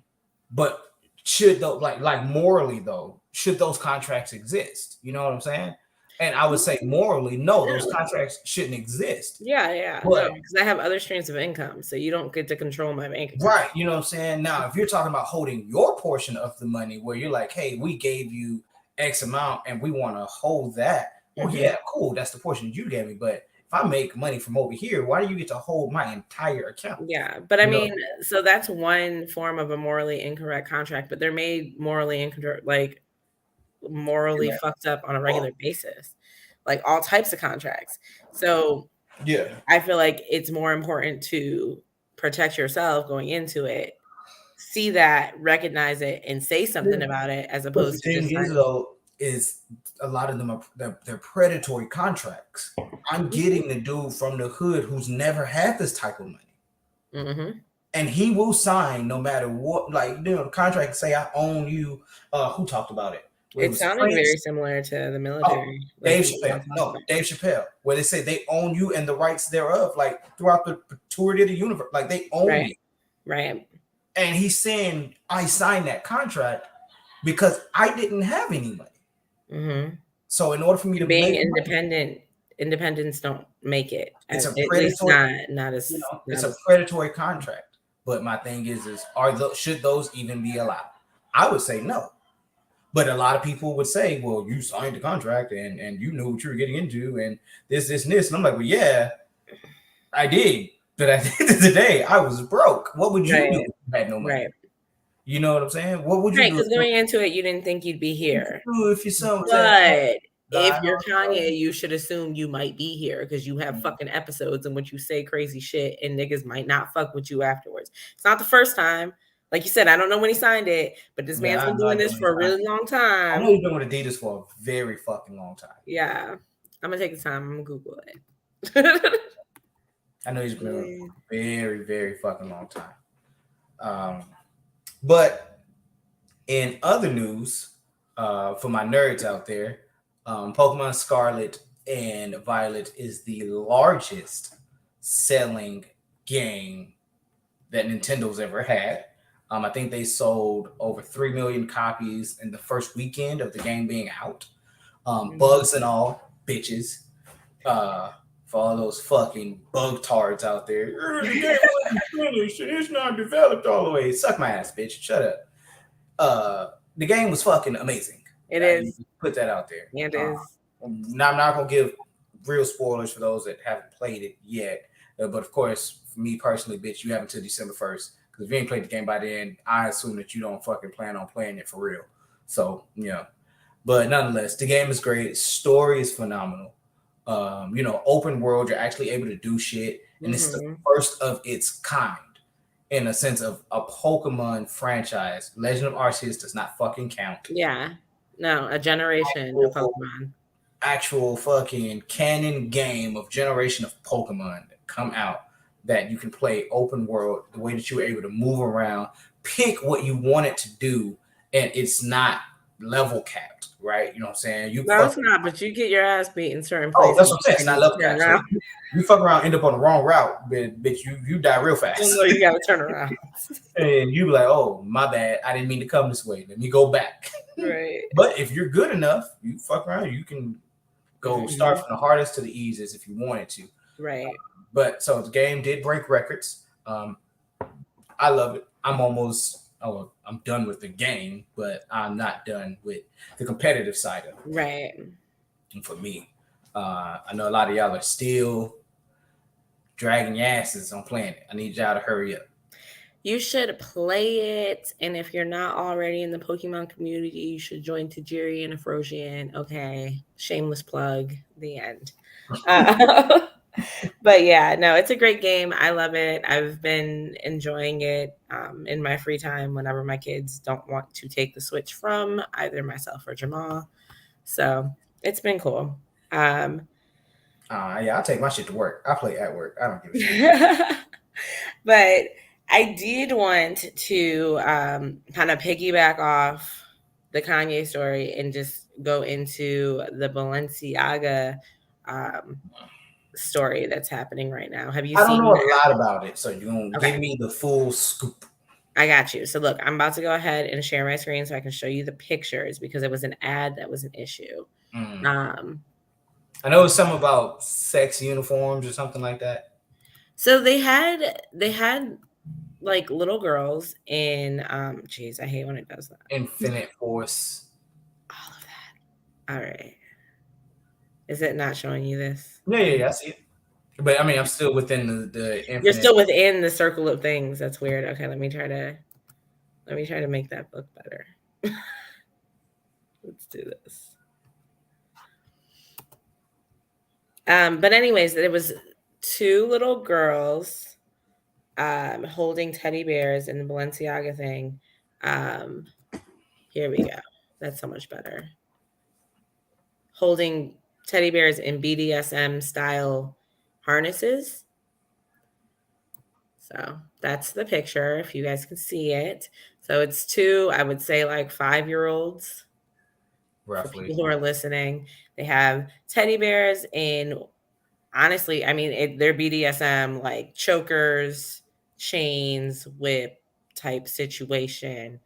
Speaker 2: But should those like morally though, should those contracts exist? You know what I'm saying? And I would say morally, no, those contracts shouldn't exist.
Speaker 1: Yeah. No, because I have other streams of income, so you don't get to control my bank account.
Speaker 2: Right. You know what I'm saying? Now, if you're talking about holding your portion of the money where you're like, hey, we gave you X amount and we want to hold that. Well, yeah, cool. That's the portion you gave me. But if I make money from over here, why do you get to hold my entire account?
Speaker 1: Yeah, but I mean, so that's one form of a morally incorrect contract, but they're made morally incorrect, like morally fucked up on a regular basis, like all types of contracts. So
Speaker 2: yeah,
Speaker 1: I feel like it's more important to protect yourself going into it, see that, recognize it, and say something about it, as opposed to just.
Speaker 2: The thing is a lot of them are they're predatory contracts. I'm getting the dude from the hood who's never had this type of money. And he will sign no matter what. Like, the contract say, I own you. Who talked about it?
Speaker 1: It sounded very similar to the military.
Speaker 2: Dave Chappelle, where they say they own you and the rights thereof, like throughout the perpetuity of the universe. Like they own you.
Speaker 1: Right.
Speaker 2: And he's saying, I signed that contract because I didn't have any money. So in order for me to
Speaker 1: being independent, independents don't make it.
Speaker 2: It's a
Speaker 1: predatory, not as
Speaker 2: it's a predatory contract. But my thing is should those even be allowed? I would say no. But a lot of people would say, well, you signed the contract and you knew what you were getting into and this. And I'm like, well, yeah, I did. But at the end of the day, I was broke. What would you do if you had no money? Right. You know what I'm saying? What would you do?
Speaker 1: Because going into it, you didn't think you'd be here.
Speaker 2: If you saw,
Speaker 1: but if you're Kanye, you should assume you might be here because you have fucking episodes in which you say crazy shit and niggas might not fuck with you afterwards. It's not the first time. Like you said, I don't know when he signed it, but this man's been doing this for a really long time.
Speaker 2: I know he's been with Adidas for a very fucking long time.
Speaker 1: Yeah. I'm going to take the time. I'm going to Google it.
Speaker 2: I know he's been with a very, very fucking long time. But in other news, for my nerds out there, Pokemon Scarlet and Violet is the largest selling game that Nintendo's ever had. I think they sold over 3 million copies in the first weekend of the game being out. Bugs and all, bitches. For all those fucking bug tards out there. The game wasn't finished. It's not developed all the way. Suck my ass, bitch. Shut up. The game was fucking amazing.
Speaker 1: It is.
Speaker 2: Put that out there.
Speaker 1: It is.
Speaker 2: Now, I'm not gonna give real spoilers for those that haven't played it yet. But of course, for me personally, bitch, you have until December 1st. Because if you ain't played the game by then, I assume that you don't fucking plan on playing it for real. So, But nonetheless, the game is great. Story is phenomenal. Open world, you're actually able to do shit. And it's the first of its kind in a sense of a Pokemon franchise. Legend of Arceus does not fucking count.
Speaker 1: Yeah. No, a generation of Pokemon.
Speaker 2: Actual fucking canon game of generation of Pokemon that come out that you can play open world, the way that you were able to move around, pick what you want it to do, and it's not level capped, right? You know what I'm saying?
Speaker 1: It's not, but you get your ass beat in certain places.
Speaker 2: Oh, that's what I'm saying. It's not level capped. So you fuck around, end up on the wrong route, bitch, you die real fast.
Speaker 1: You gotta turn around.
Speaker 2: And you be like, oh, my bad. I didn't mean to come this way. Let me go back.
Speaker 1: Right.
Speaker 2: But if you're good enough, you fuck around, you can go start from the hardest to the easiest if you wanted to.
Speaker 1: Right.
Speaker 2: But so the game did break records. I love it. I'm done with the game, but I'm not done with the competitive side of it.
Speaker 1: Right.
Speaker 2: And for me, I know a lot of y'all are still dragging your asses on playing it. I need y'all to hurry up.
Speaker 1: You should play it, and if you're not already in the Pokemon community, you should join Tajiri and Afrosian. Okay, shameless plug. The end. But yeah, no, it's a great game. I love it. I've been enjoying it in my free time whenever my kids don't want to take the Switch from either myself or Jamal. So it's been cool.
Speaker 2: Yeah, I'll take my shit to work. I play at work. I don't give a shit.
Speaker 1: But I did want to kind of piggyback off the Kanye story and just go into the Balenciaga story that's happening right now. Have you seen?
Speaker 2: I don't know a lot about it, so you're gonna give me the full scoop.
Speaker 1: I got you. So look, I'm about to go ahead and share my screen so I can show you the pictures because it was an ad that was an issue.
Speaker 2: I know it's something about sex uniforms or something like that.
Speaker 1: So they had like little girls in geez, I hate when it does that.
Speaker 2: Infinite Force.
Speaker 1: All of that. All right. Is it not showing you this?
Speaker 2: Yeah, I see it. But I mean, I'm still within the infinite.
Speaker 1: You're still within the circle of things. That's weird. Okay, let me try to make that look better. Let's do this. But anyways, there was two little girls holding teddy bears in the Balenciaga thing. Here we go. That's so much better. Holding teddy bears in BDSM style harnesses. So that's the picture, if you guys can see it. So it's two, I would say like 5-year-olds. Roughly. For people who are listening, they have teddy bears in, honestly, I mean, they're BDSM, like chokers, chains, whip type situation.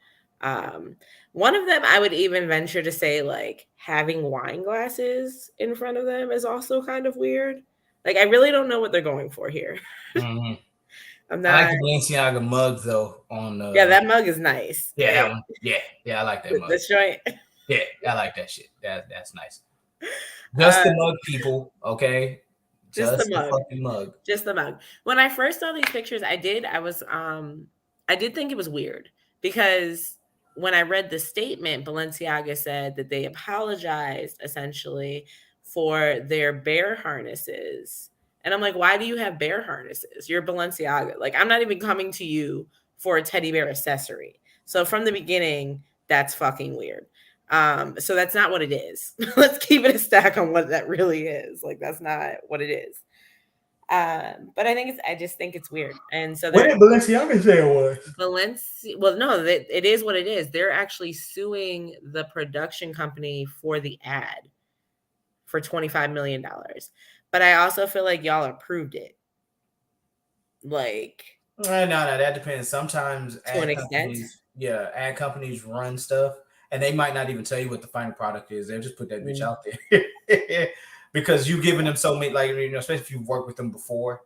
Speaker 1: One of them, I would even venture to say, like, having wine glasses in front of them is also kind of weird. Like, I really don't know what they're going for here.
Speaker 2: Mm-hmm. I like the Balenciaga mug though.
Speaker 1: Yeah, that mug is nice.
Speaker 2: Yeah, that one. Yeah, I like that mug.
Speaker 1: This joint.
Speaker 2: Yeah, I like that shit. That's nice. Just the mug, people. Okay. Just the fucking mug.
Speaker 1: Just the mug. When I first saw these pictures, I did think it was weird because when I read the statement, Balenciaga said that they apologized essentially for their bear harnesses. And I'm like, why do you have bear harnesses? You're Balenciaga. Like, I'm not even coming to you for a teddy bear accessory. So from the beginning, that's fucking weird. So that's not what it is. Let's keep it a stack on what that really is. Like, that's not what it is. But I just think it's weird. And so
Speaker 2: What
Speaker 1: they're
Speaker 2: did Balenciaga say it was?
Speaker 1: Valencia. Well, no, it is what it is. They're actually suing the production company for the ad for $25 million. But I also feel like y'all approved it. Like,
Speaker 2: No, that depends. Sometimes
Speaker 1: to an extent.
Speaker 2: ad companies run stuff, and they might not even tell you what the final product is. They'll just put that bitch out there because you've given them so many, like, especially if you've worked with them before,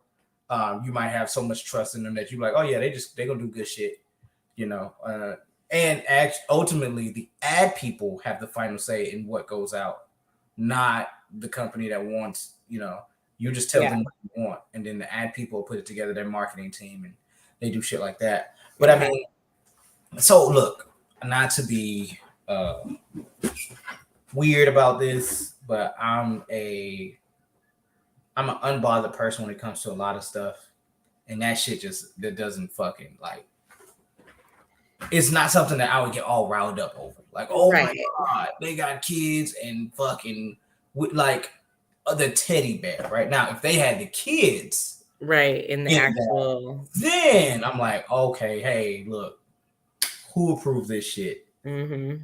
Speaker 2: you might have so much trust in them that you're like, oh yeah, they gonna do good shit, and ultimately the ad people have the final say in what goes out, not the company that wants, you just tell them what you want, and then the ad people put it together, their marketing team, and they do shit like that. But I mean, so look, not to be weird about this, but I'm an unbothered person when it comes to a lot of stuff, and that shit that doesn't fucking like. It's not something that I would get all riled up over. Like, oh my god, they got kids and fucking with like the teddy bear right now. If they had the kids,
Speaker 1: in the actual,
Speaker 2: then I'm like, okay, hey, look, who approved this shit?
Speaker 1: Mm-hmm.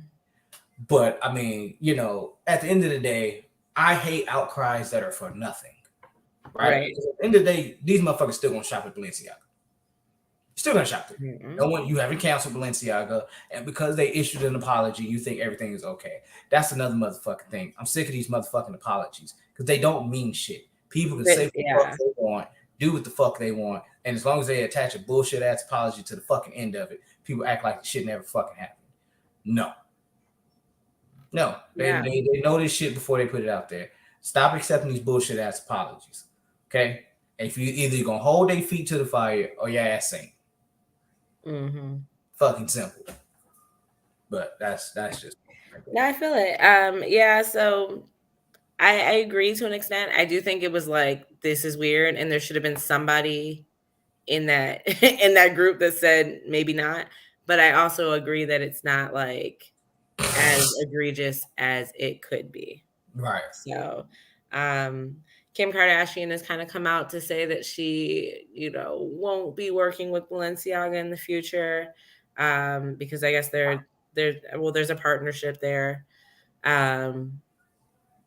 Speaker 2: But I mean, at the end of the day, I hate outcries that are for nothing. Right? Because at the end of the day, these motherfuckers still gonna shop at Balenciaga. Still gonna shop there.
Speaker 1: Mm-hmm.
Speaker 2: No one, you haven't canceled Balenciaga, and because they issued an apology, you think everything is okay. That's another motherfucking thing. I'm sick of these motherfucking apologies because they don't mean shit. People can say what the fuck they want, do what the fuck they want, and as long as they attach a bullshit ass apology to the fucking end of it, people act like the shit never fucking happened. No, they know this shit before they put it out there. Stop accepting these bullshit ass apologies, okay? If you either gonna hold their feet to the fire or your ass ain't.
Speaker 1: Mm-hmm.
Speaker 2: Fucking simple. But that's just.
Speaker 1: No, I feel it. Yeah. So I agree to an extent. I do think it was like, this is weird, and there should have been somebody in that in that group that said maybe not. But I also agree that it's not like as egregious as it could be.
Speaker 2: Right.
Speaker 1: So, Kim Kardashian has kind of come out to say that she, won't be working with Balenciaga in the future, because I guess there's a partnership there.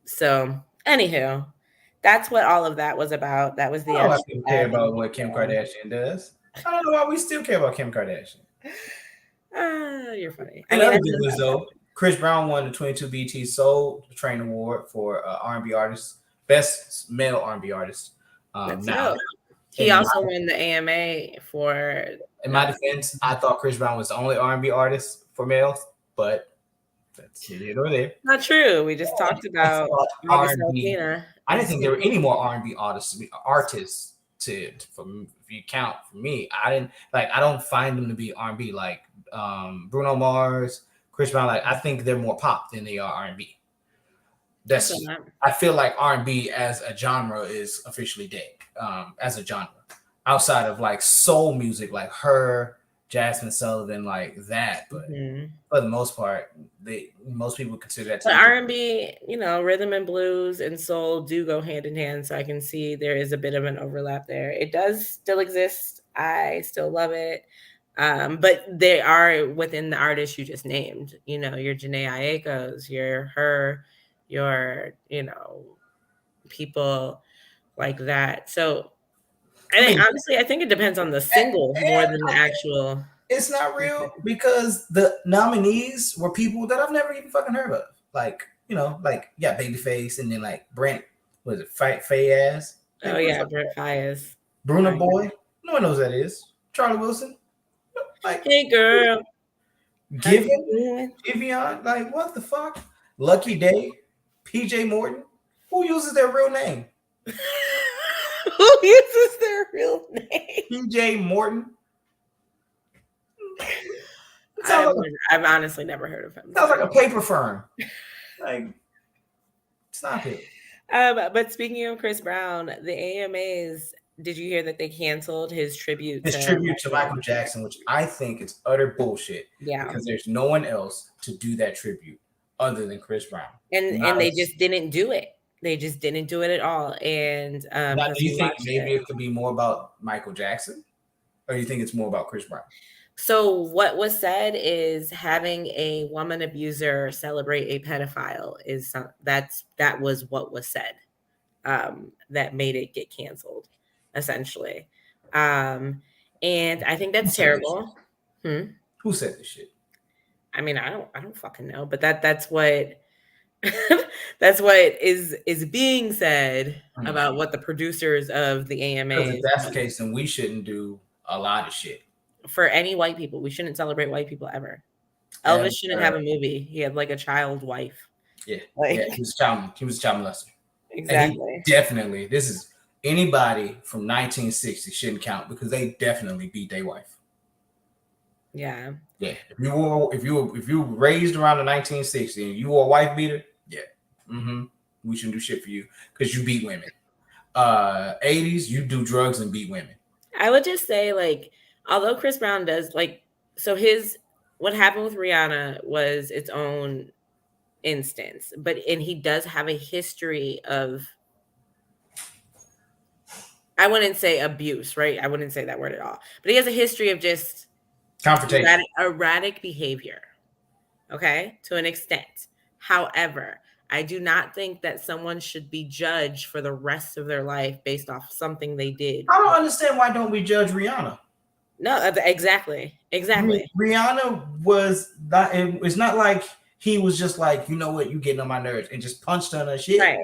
Speaker 1: So anywho, that's what all of that was about. That was the
Speaker 2: I don't care about what Kim Kardashian does. I don't know why we still care about Kim Kardashian.
Speaker 1: You're funny.
Speaker 2: And other good news though, Chris Brown won the 22 BET Soul Train Award for R&B artist, best male R&B artist. Now,
Speaker 1: he also won the AMA for.
Speaker 2: In my defense, I thought Chris Brown was the only R&B artist for males, but that's neither or there.
Speaker 1: Not true. We just talked about
Speaker 2: R&B. I didn't think there were any more R&B artists if you count for me. I don't find them to be R&B like Bruno Mars, Chris Brown. Like, I think they're more pop than they are R&B. I feel like R&B as a genre is officially dead. As a genre, outside of like soul music, like her, Jasmine Sullivan, like that. But for the most part, most people consider that.
Speaker 1: But R&B, rhythm and blues and soul do go hand in hand. So I can see there is a bit of an overlap there. It does still exist. I still love it. But they are within the artists you just named. Your Jhené Aiko's, your people like that. So I think it depends on the single more than the actual.
Speaker 2: It's not real because the nominees were people that I've never even fucking heard of. Like, Babyface, and then like Brent, was it Fayaz?
Speaker 1: Oh yeah, Brent Fayaz.
Speaker 2: Bruno Boy. No one knows who that is. Charlie Wilson. Like,
Speaker 1: hey girl.
Speaker 2: Giveon. Like, what the fuck? Lucky Day. PJ Morton. Who uses their real name?
Speaker 1: Who uses their real name?
Speaker 2: PJ Morton.
Speaker 1: I've honestly never heard of him.
Speaker 2: Sounds like a paper firm. Like, stop it.
Speaker 1: But speaking of Chris Brown, the AMAs, did you hear that they canceled his tribute?
Speaker 2: To Michael Jackson, which I think is utter bullshit.
Speaker 1: Yeah.
Speaker 2: Because there's no one else to do that tribute other than Chris Brown.
Speaker 1: And they just didn't do it. They just didn't do it at all. And
Speaker 2: Now,
Speaker 1: plus
Speaker 2: do
Speaker 1: we
Speaker 2: you think
Speaker 1: watched
Speaker 2: maybe
Speaker 1: it.
Speaker 2: it could be more about Michael Jackson, or do you think it's more about Chris Brown?
Speaker 1: So what was said is having a woman abuser celebrate a pedophile is that was what was said. That made it get canceled, essentially. Um, and I think
Speaker 2: Who
Speaker 1: that's
Speaker 2: said this shit?
Speaker 1: terrible. Hmm?
Speaker 2: Who said this shit?
Speaker 1: I mean, I don't fucking know, but that's what that's what is being said about what the producers of the
Speaker 2: Because if
Speaker 1: AMAs
Speaker 2: that's the case, then we shouldn't do a lot of shit.
Speaker 1: for any white people. We shouldn't celebrate white people ever.
Speaker 2: And
Speaker 1: Elvis shouldn't have a movie. He had like a child wife.
Speaker 2: yeah,
Speaker 1: Like
Speaker 2: yeah, he was a child molester, and he
Speaker 1: exactly.
Speaker 2: definitely this is anybody from 1960 shouldn't count because they definitely beat their wife.
Speaker 1: Yeah.
Speaker 2: Yeah, if you were raised around the 1960s and you were a wife beater, yeah, we shouldn't do shit for you because you beat women. 80s, you do drugs and beat women.
Speaker 1: I would just say, like, although Chris Brown does like, so his what happened with Rihanna was its own instance, but and he does have a history of, I wouldn't say abuse, right? I wouldn't say that word at all, but he has a history of just
Speaker 2: Confrontation.
Speaker 1: erratic behavior. Okay, to an extent. However, I do not think that someone should be judged for the rest of their life based off something they did.
Speaker 2: I don't understand why don't we judge Rihanna?
Speaker 1: No, exactly. Exactly.
Speaker 2: Rihanna was not. It's not like he was just like, you know what, you getting on my nerves and just punched on her shit.
Speaker 1: Right.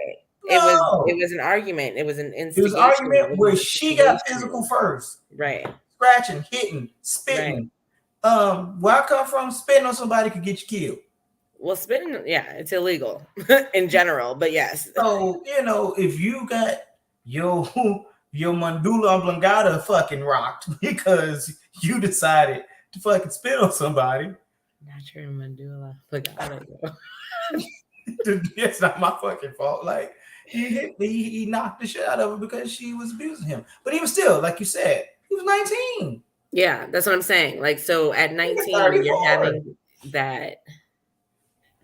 Speaker 1: It
Speaker 2: No,
Speaker 1: was an argument. It was an
Speaker 2: it was an
Speaker 1: instigation. It
Speaker 2: argument
Speaker 1: was
Speaker 2: where
Speaker 1: an
Speaker 2: she got physical
Speaker 1: instigation.
Speaker 2: first,
Speaker 1: Right.
Speaker 2: scratching, hitting,
Speaker 1: Right.
Speaker 2: spitting. Where I come from, spitting on somebody could get you killed.
Speaker 1: Well, spitting, yeah, it's illegal in general, but yes.
Speaker 2: So if you got your your mandula oblongata fucking rocked because you decided to fucking spit on somebody,
Speaker 1: Not your medulla oblongata.
Speaker 2: it's not my fucking fault. Like he knocked the shit out of her because she was abusing him. But even still, like you said, he was 19.
Speaker 1: Yeah, that's what I'm saying. Like, so at 19, you're
Speaker 2: 34.
Speaker 1: having that.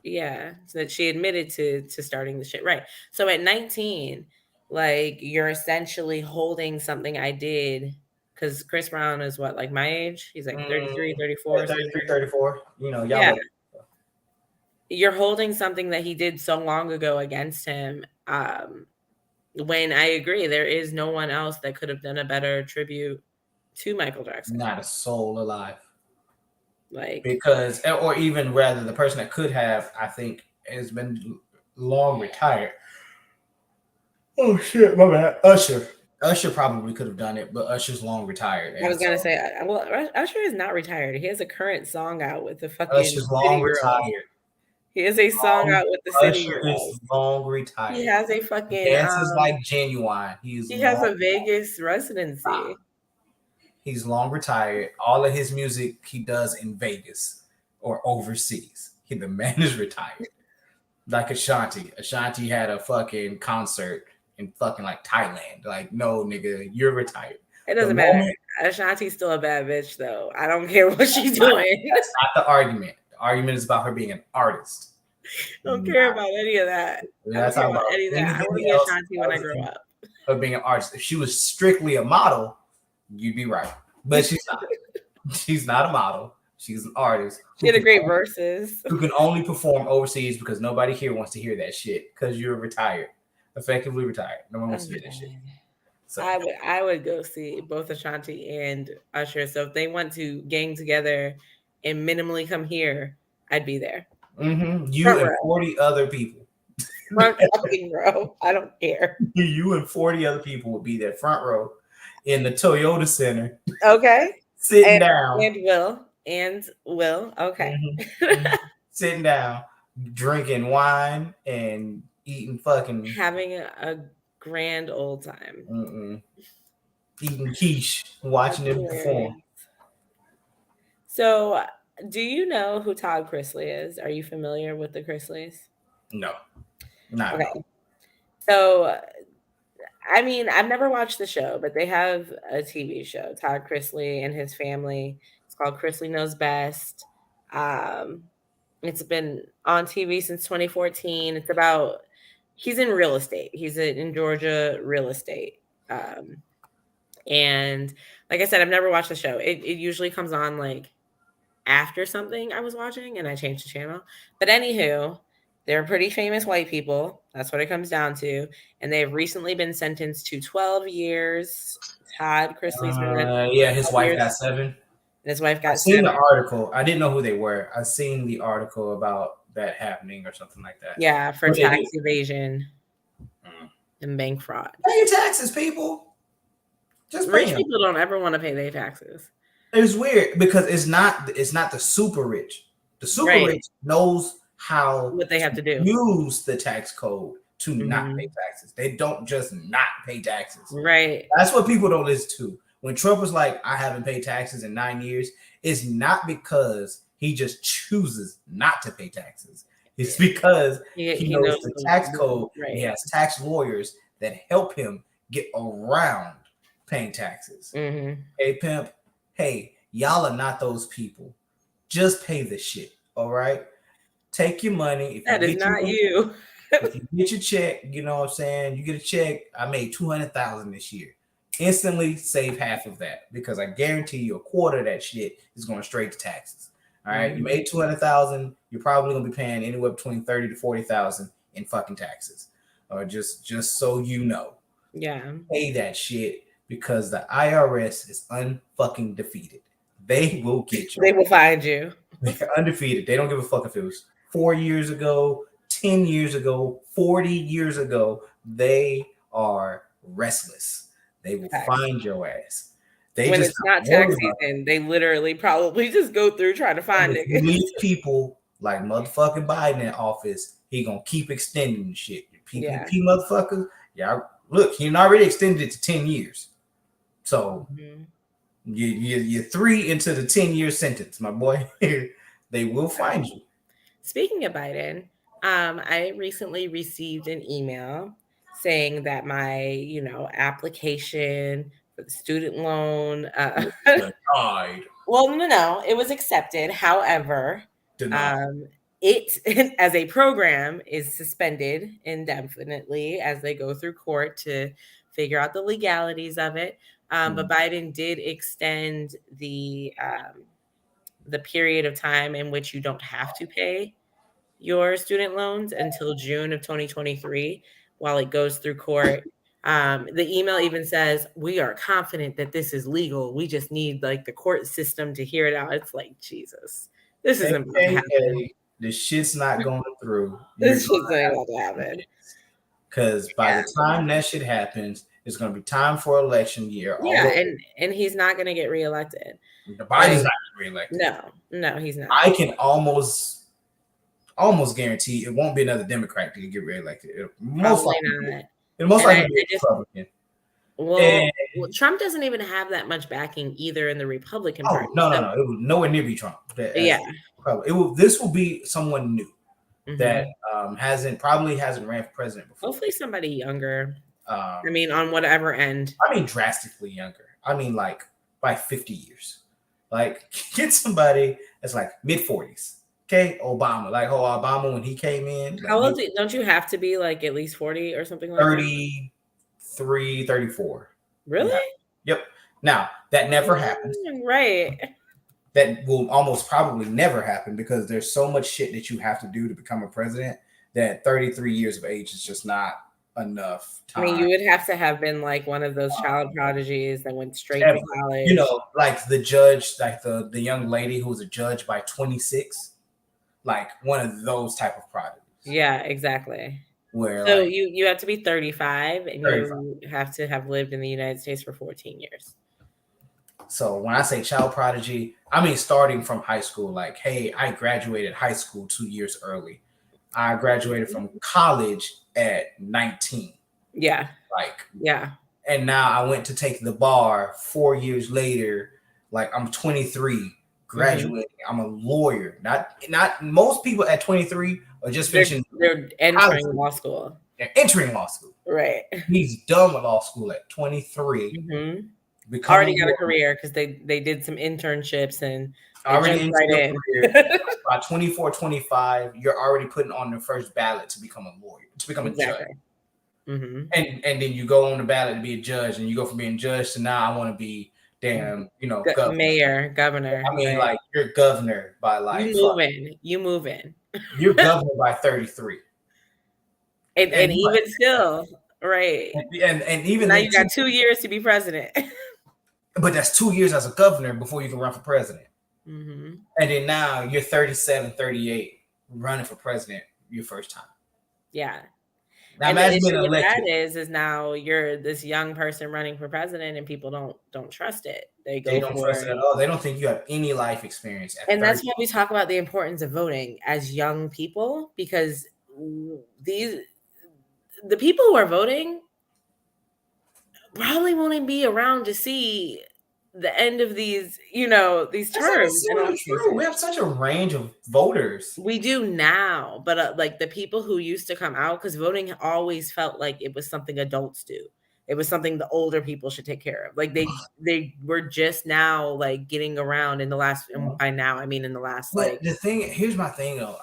Speaker 1: Yeah, so that she admitted to starting the shit. Right. So at 19, like you're essentially holding something I did because Chris Brown is what, like my age? He's like 33, 34, something
Speaker 2: 33,
Speaker 1: like that.
Speaker 2: 34. Y'all
Speaker 1: Yeah.
Speaker 2: look.
Speaker 1: You're holding something that he did so long ago against him. When I agree, there is no one else that could have done a better tribute to Michael Jackson.
Speaker 2: Not a soul alive.
Speaker 1: Like,
Speaker 2: Because, or even rather, the person that could have, I think, has been long retired. Oh shit, my bad. Usher probably could have done it, but Usher's long retired,
Speaker 1: I
Speaker 2: and
Speaker 1: was gonna
Speaker 2: so
Speaker 1: say, well, Usher is not retired. He has a current song out with the fucking
Speaker 2: Usher's long
Speaker 1: City Girls.
Speaker 2: retired.
Speaker 1: He has a song out with the City
Speaker 2: Usher
Speaker 1: Girls.
Speaker 2: is long
Speaker 1: He
Speaker 2: retired.
Speaker 1: has a
Speaker 2: He
Speaker 1: fucking
Speaker 2: dances like Genuine.
Speaker 1: he has a Vegas residency.
Speaker 2: He's long retired. All of his music he does in Vegas or overseas. The man is retired. Like Ashanti. Ashanti had a fucking concert in fucking like Thailand. Like, no, nigga, you're retired.
Speaker 1: It
Speaker 2: The
Speaker 1: doesn't matter.
Speaker 2: moment
Speaker 1: Ashanti's still a bad bitch though. I don't care what she's doing.
Speaker 2: that's not the argument. The argument is about her being an artist.
Speaker 1: I don't care about any of that.
Speaker 2: We're
Speaker 1: I don't
Speaker 2: not
Speaker 1: care
Speaker 2: talking
Speaker 1: about
Speaker 2: about
Speaker 1: any of that. I want to
Speaker 2: anything
Speaker 1: be
Speaker 2: else
Speaker 1: Ashanti when I
Speaker 2: other
Speaker 1: grow
Speaker 2: than
Speaker 1: up.
Speaker 2: her being an artist. If she was strictly a model, you'd be right. But she's not. She's not a model. She's an artist
Speaker 1: She had a great verses.
Speaker 2: who can only perform overseas because nobody here wants to hear that shit because you're retired, effectively retired. No one wants to hear that shit. So
Speaker 1: I would go see both Ashanti and Usher. So if they want to gang together and minimally come here, I'd be there.
Speaker 2: you
Speaker 1: Front
Speaker 2: and
Speaker 1: row.
Speaker 2: 40 other people.
Speaker 1: Front fucking row. I don't care.
Speaker 2: You and 40 other people would be there front row in the Toyota Center.
Speaker 1: Okay.
Speaker 2: Sitting down.
Speaker 1: And Will. Okay.
Speaker 2: Sitting down, drinking wine and eating fucking
Speaker 1: Having a grand old time.
Speaker 2: eating quiche, watching them perform.
Speaker 1: So, do you know who Todd Chrisley is? Are you familiar with the Chrisleys?
Speaker 2: No, not
Speaker 1: Okay.
Speaker 2: at all.
Speaker 1: So, I mean, I've never watched the show, but they have a TV show, Todd Chrisley and his family. It's called Chrisley Knows Best. It's been on TV since 2014. It's about He's in real estate. He's in Georgia real estate. And like I said, I've never watched the show. It usually comes on like after something I was watching and I changed the channel. But anywho, they're pretty famous white people. That's what it comes down to. And they've recently been sentenced to 12 years. Todd Chrisley's been
Speaker 2: Yeah, his
Speaker 1: 12
Speaker 2: wife
Speaker 1: years,
Speaker 2: got 7.
Speaker 1: and his wife
Speaker 2: I
Speaker 1: got
Speaker 2: seen
Speaker 1: 7.
Speaker 2: the article. I didn't know who they were. I seen the article about that happening or something like that.
Speaker 1: Yeah, for
Speaker 2: What
Speaker 1: tax evasion and bank fraud.
Speaker 2: Pay your taxes, people. Just pay
Speaker 1: Rich
Speaker 2: them.
Speaker 1: people don't ever want to pay their taxes.
Speaker 2: It's weird because it's not the super rich. The super rich knows how
Speaker 1: what they have to do.
Speaker 2: Use the tax code to not pay taxes. They don't just not pay taxes.
Speaker 1: Right.
Speaker 2: That's what people don't listen to. When Trump was like, I haven't paid taxes in 9 years, it's not because he just chooses not to pay taxes. It's because he knows the tax code. Right. He has tax lawyers that help him get around paying taxes. Hey, pimp. Hey, y'all are not those people. Just pay the shit. All right. Take your money.
Speaker 1: That is not you.
Speaker 2: If you get your check, you know what I'm saying? You get a check. I made $200,000 this year. Instantly save half of that because I guarantee you a quarter of that shit is going straight to taxes. All right. You made $200,000. You're probably going to be paying anywhere between $30,000 to $40,000 in fucking taxes. Or just so you know.
Speaker 1: Yeah.
Speaker 2: Pay that shit because the IRS is unfucking defeated. They will get you.
Speaker 1: They will find you.
Speaker 2: They're undefeated. They don't give a fuck if it was 4 years ago, 10 years ago, 40 years ago. They are restless. They will find your ass.
Speaker 1: When it's not tax season, they literally probably just go through trying to find it.
Speaker 2: Leave people like motherfucking Biden in office. He gonna keep extending the shit. PPP motherfuckers. Yeah, look, he already extended it to 10 years. So you're 3 into the 10-year sentence, my boy. They will find you.
Speaker 1: Speaking of Biden, I recently received an email saying that my, application for the student loan
Speaker 2: denied.
Speaker 1: Well, no, it was accepted. However, it as a program is suspended indefinitely as they go through court to figure out the legalities of it. But Biden did extend the period of time in which you don't have to pay your student loans until June of 2023 while it goes through court. The email even says, we are confident that this is legal. We just need like the court system to hear it out. It's like, Jesus, this isn't going to happen.
Speaker 2: The shit's not going through.
Speaker 1: This shit's not going to happen.
Speaker 2: Because by the time that shit happens, it's going to be time for election year.
Speaker 1: Yeah, and he's not going to get reelected.
Speaker 2: Biden's not reelected.
Speaker 1: No, he's not.
Speaker 2: I can almost guarantee it won't be another Democrat to get reelected. It'll most likely be Republican.
Speaker 1: Well, Trump doesn't even have that much backing either in the Republican Party.
Speaker 2: No. It will nowhere near be Trump. This will be someone new that hasn't ran for president before.
Speaker 1: Hopefully somebody younger. On whatever end.
Speaker 2: Drastically younger. Like by 50 years. Like get somebody that's like mid-40s. Okay, Obama. Like Obama when he came in.
Speaker 1: How old don't you have to be like at least 40 or something like
Speaker 2: 33, 34.
Speaker 1: Really?
Speaker 2: Yeah. Yep. Now, that never happens.
Speaker 1: Right.
Speaker 2: That will almost probably never happen because there's so much shit that you have to do to become a president that 33 years of age is just not enough time.
Speaker 1: You would have to have been like one of those child prodigies that went straight to college.
Speaker 2: Like the judge, like the young lady who was a judge by 26. Like one of those type of prodigies.
Speaker 1: Yeah, exactly.
Speaker 2: Where
Speaker 1: you have to be 35 and 35. You have to have lived in the United States for 14 years.
Speaker 2: So when I say child prodigy, starting from high school. Like, hey, I graduated high school 2 years early. I graduated from college at 19.
Speaker 1: Yeah.
Speaker 2: And now I went to take the bar 4 years later. Like I'm 23. Graduating, I'm a lawyer. Not most people at 23 are just finishing.
Speaker 1: They're entering law school.
Speaker 2: They're entering law school.
Speaker 1: Right.
Speaker 2: He's done with law school at 23.
Speaker 1: Already got a career because they did some internships and
Speaker 2: already into
Speaker 1: right
Speaker 2: your
Speaker 1: in.
Speaker 2: career. By 24, 25, you're already putting on the first ballot to become a lawyer, to become a judge.
Speaker 1: Mm-hmm.
Speaker 2: And then you go on the ballot to be a judge, and you go from being judge to now I want to be damn, governor.
Speaker 1: Mayor, governor.
Speaker 2: I mean,
Speaker 1: right.
Speaker 2: like you're governor by like
Speaker 1: You move in.
Speaker 2: you're governor by 33.
Speaker 1: And even still, right.
Speaker 2: And even
Speaker 1: now
Speaker 2: then
Speaker 1: you got 2 years to be president.
Speaker 2: but that's 2 years as a governor before you can run for president.
Speaker 1: Mm-hmm.
Speaker 2: And then now you're 37, 38, running for president your first time.
Speaker 1: Yeah.
Speaker 2: Now
Speaker 1: and the
Speaker 2: imagine being
Speaker 1: issue with
Speaker 2: elected.
Speaker 1: that is now you're this young person running for president, and people don't trust it. They
Speaker 2: don't trust it at all. They don't think you have any life experience.
Speaker 1: And that's why we talk about the importance of voting as young people, because the people who are voting probably won't even be around to see the end of these, these terms.
Speaker 2: True. We have such a range of voters.
Speaker 1: We do now, but like the people who used to come out, because voting always felt like it was something adults do. It was something the older people should take care of. Like they were just now like getting around in the last. And by now, I mean in the last
Speaker 2: But the thing, here's my thing though.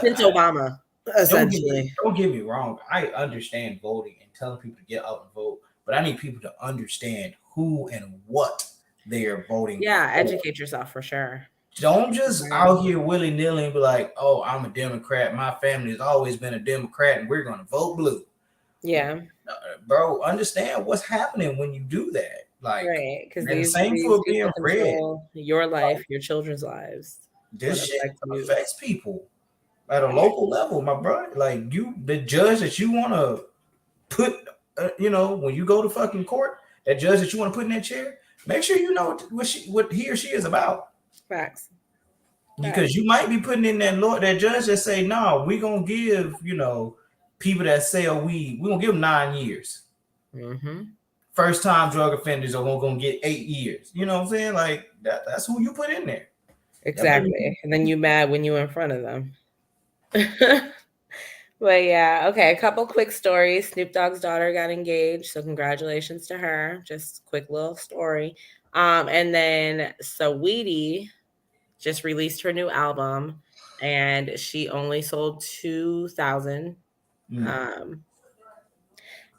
Speaker 1: Since Obama, essentially.
Speaker 2: Don't get me wrong. I understand voting and telling people to get out and vote, but I need people to understand who and what they are voting.
Speaker 1: Yeah, educate yourself for sure.
Speaker 2: Don't just out here willy-nilly and be like, oh, I'm a Democrat. My family has always been a Democrat and we're going to vote blue.
Speaker 1: Yeah.
Speaker 2: Bro, understand what's happening when you do that. Like,
Speaker 1: right. Because
Speaker 2: the same for being red.
Speaker 1: Your life, your children's lives.
Speaker 2: This shit affects people at a local level, my bro. Like, the judge that you want to put, when you go to fucking court, that judge that you want to put in that chair, make sure you know what he or she is about.
Speaker 1: Facts.
Speaker 2: Because you might be putting in that judge that say, no, we're going to give, people that sell weed, we're going to give them 9 years.
Speaker 1: Mm-hmm.
Speaker 2: First time drug offenders are going to get 8 years. You know what I'm saying? Like, that's who you put in there.
Speaker 1: Exactly. And then you mad when you're in front of them. But yeah, okay. A couple quick stories. Snoop Dogg's daughter got engaged, so congratulations to her. Just quick little story. And then Saweetie just released her new album, and she only sold 2,000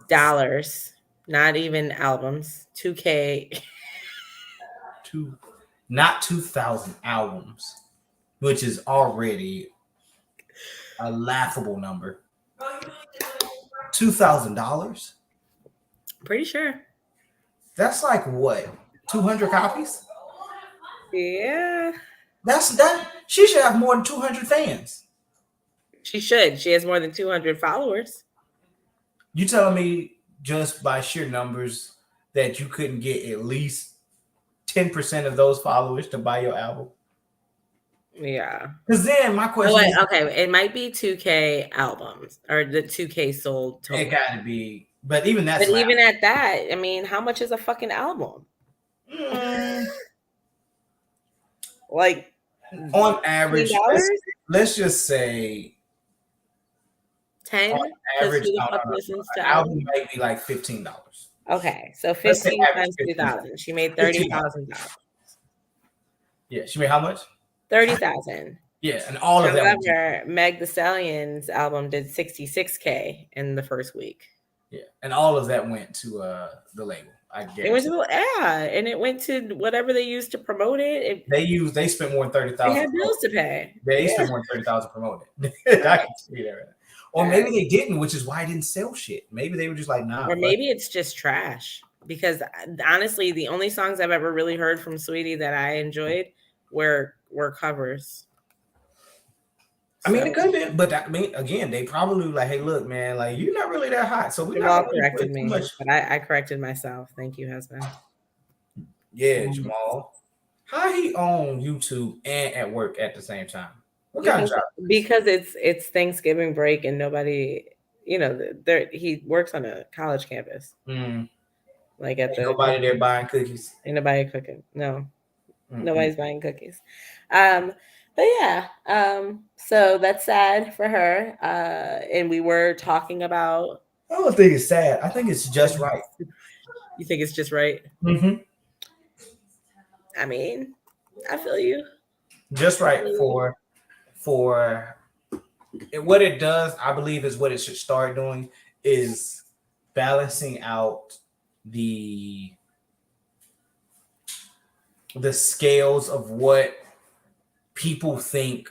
Speaker 1: dollars. Not even albums. 2K.
Speaker 2: Not 2,000 albums, which is already a laughable number. $2,000?
Speaker 1: Pretty sure.
Speaker 2: That's like what? 200 copies?
Speaker 1: Yeah.
Speaker 2: That. She should have more than 200 fans.
Speaker 1: She should. She has more than 200 followers.
Speaker 2: You telling me just by sheer numbers that you couldn't get at least 10% of those followers to buy your album?
Speaker 1: Yeah.
Speaker 2: Because then my question is...
Speaker 1: Okay, it might be 2K albums or the 2K sold total.
Speaker 2: It got to be. But even that's...
Speaker 1: But even at that, I mean, how much is a fucking album? Like...
Speaker 2: on average, let's just say
Speaker 1: 10.
Speaker 2: On average, album might be like $15.
Speaker 1: Okay, so 15 times 2,000. She made $30,000.
Speaker 2: Yeah, she made how much?
Speaker 1: 30,000.
Speaker 2: Yeah, and all of that.
Speaker 1: However, Meg Thee Stallion's album did 66K in the first week.
Speaker 2: Yeah, and all of that went to the label. I guess
Speaker 1: it went to and it went to whatever they used to promote it.
Speaker 2: They spent more than $30,000.
Speaker 1: They had bills to pay.
Speaker 2: They spent more than $30,000 promoting it. I can see that. Right. Or maybe they didn't, which is why it didn't sell shit. Maybe they were just like, nah.
Speaker 1: Or maybe it's just trash. Because honestly, the only songs I've ever really heard from Saweetie that I enjoyed were covers.
Speaker 2: I mean, it could be, but I mean, again, they probably like, hey, look, man, like you're not really that hot, so we're not really
Speaker 1: corrected me, but I corrected myself. Thank you, husband.
Speaker 2: Yeah, Jamal. How he on YouTube and at work at the same time? What kind of job?
Speaker 1: Because it's Thanksgiving break and nobody, he works on a college campus. Like at
Speaker 2: nobody there buying cookies.
Speaker 1: Ain't nobody cooking. No, nobody's buying cookies. But yeah, so that's sad for her. And we were talking about.
Speaker 2: I don't think it's sad. I think it's just right.
Speaker 1: You think it's just right?
Speaker 2: Mm-hmm.
Speaker 1: I mean, I feel you.
Speaker 2: just right for what it does. I believe is what it should start doing is balancing out the scales of what people think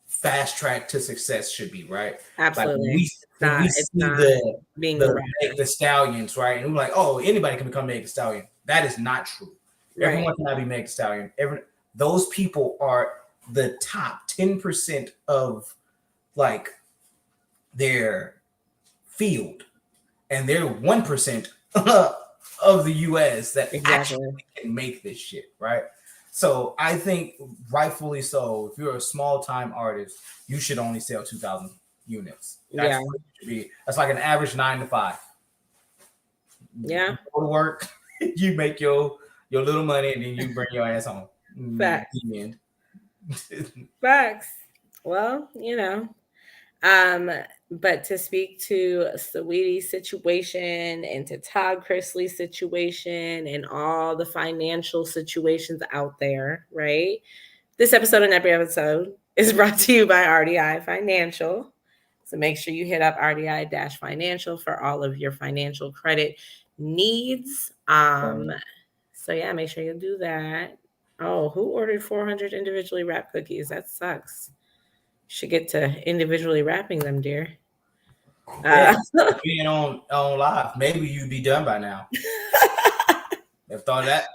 Speaker 2: fast track to success should be, right? Like
Speaker 1: Absolutely.
Speaker 2: when we
Speaker 1: It's
Speaker 2: see
Speaker 1: not being a rapper.
Speaker 2: the stallions, right? And we're like, oh, anybody can become Meg Thee Stallion. That is not true.
Speaker 1: Right.
Speaker 2: Everyone cannot be Meg Thee Stallion. Those people are the top 10% of like their field, and they're 1% of the US that
Speaker 1: Exactly.
Speaker 2: actually can make this shit, right? So I think rightfully so, if you're a small time artist, you should only sell 2,000 units. That's
Speaker 1: Yeah.
Speaker 2: what it should be. That's like an average 9 to 5.
Speaker 1: Yeah.
Speaker 2: You go to work, you make your little money, and then you bring your ass home.
Speaker 1: Facts.
Speaker 2: The end.
Speaker 1: Facts. Well, but to speak to Saweetie's situation and to Todd Chrisley's situation and all the financial situations out there, right? This episode and every episode is brought to you by RDI Financial. So make sure you hit up RDI Financial for all of your financial credit needs. So yeah, make sure you do that. Oh, who ordered 400 individually wrapped cookies? That sucks. Should get to individually wrapping them, dear.
Speaker 2: Yeah, being on live, maybe you'd be done by now. Ever thought of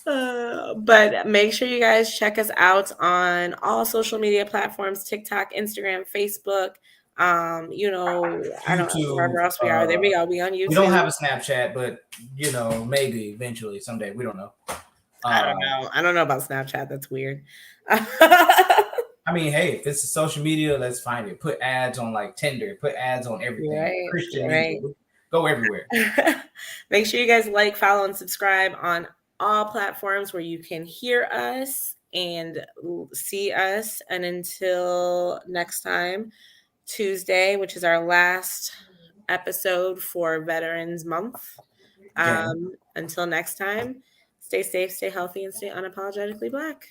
Speaker 2: that?
Speaker 1: But make sure you guys check us out on all social media platforms: TikTok, Instagram, Facebook. I don't know
Speaker 2: YouTube.
Speaker 1: wherever else we are. There we go. We on
Speaker 2: We don't
Speaker 1: YouTube.
Speaker 2: have a Snapchat, but maybe eventually someday. We don't know.
Speaker 1: I don't know. I don't know about Snapchat. That's weird.
Speaker 2: I mean, hey, if it's a social media, let's find it. Put ads on like Tinder. Put ads on everything.
Speaker 1: Right,
Speaker 2: Christian
Speaker 1: right.
Speaker 2: media. Go everywhere.
Speaker 1: Make sure you guys like, follow, and subscribe on all platforms where you can hear us and see us. And until next time, Tuesday, which is our last episode for Veterans Month. Until next time, stay safe, stay healthy, and stay unapologetically Black.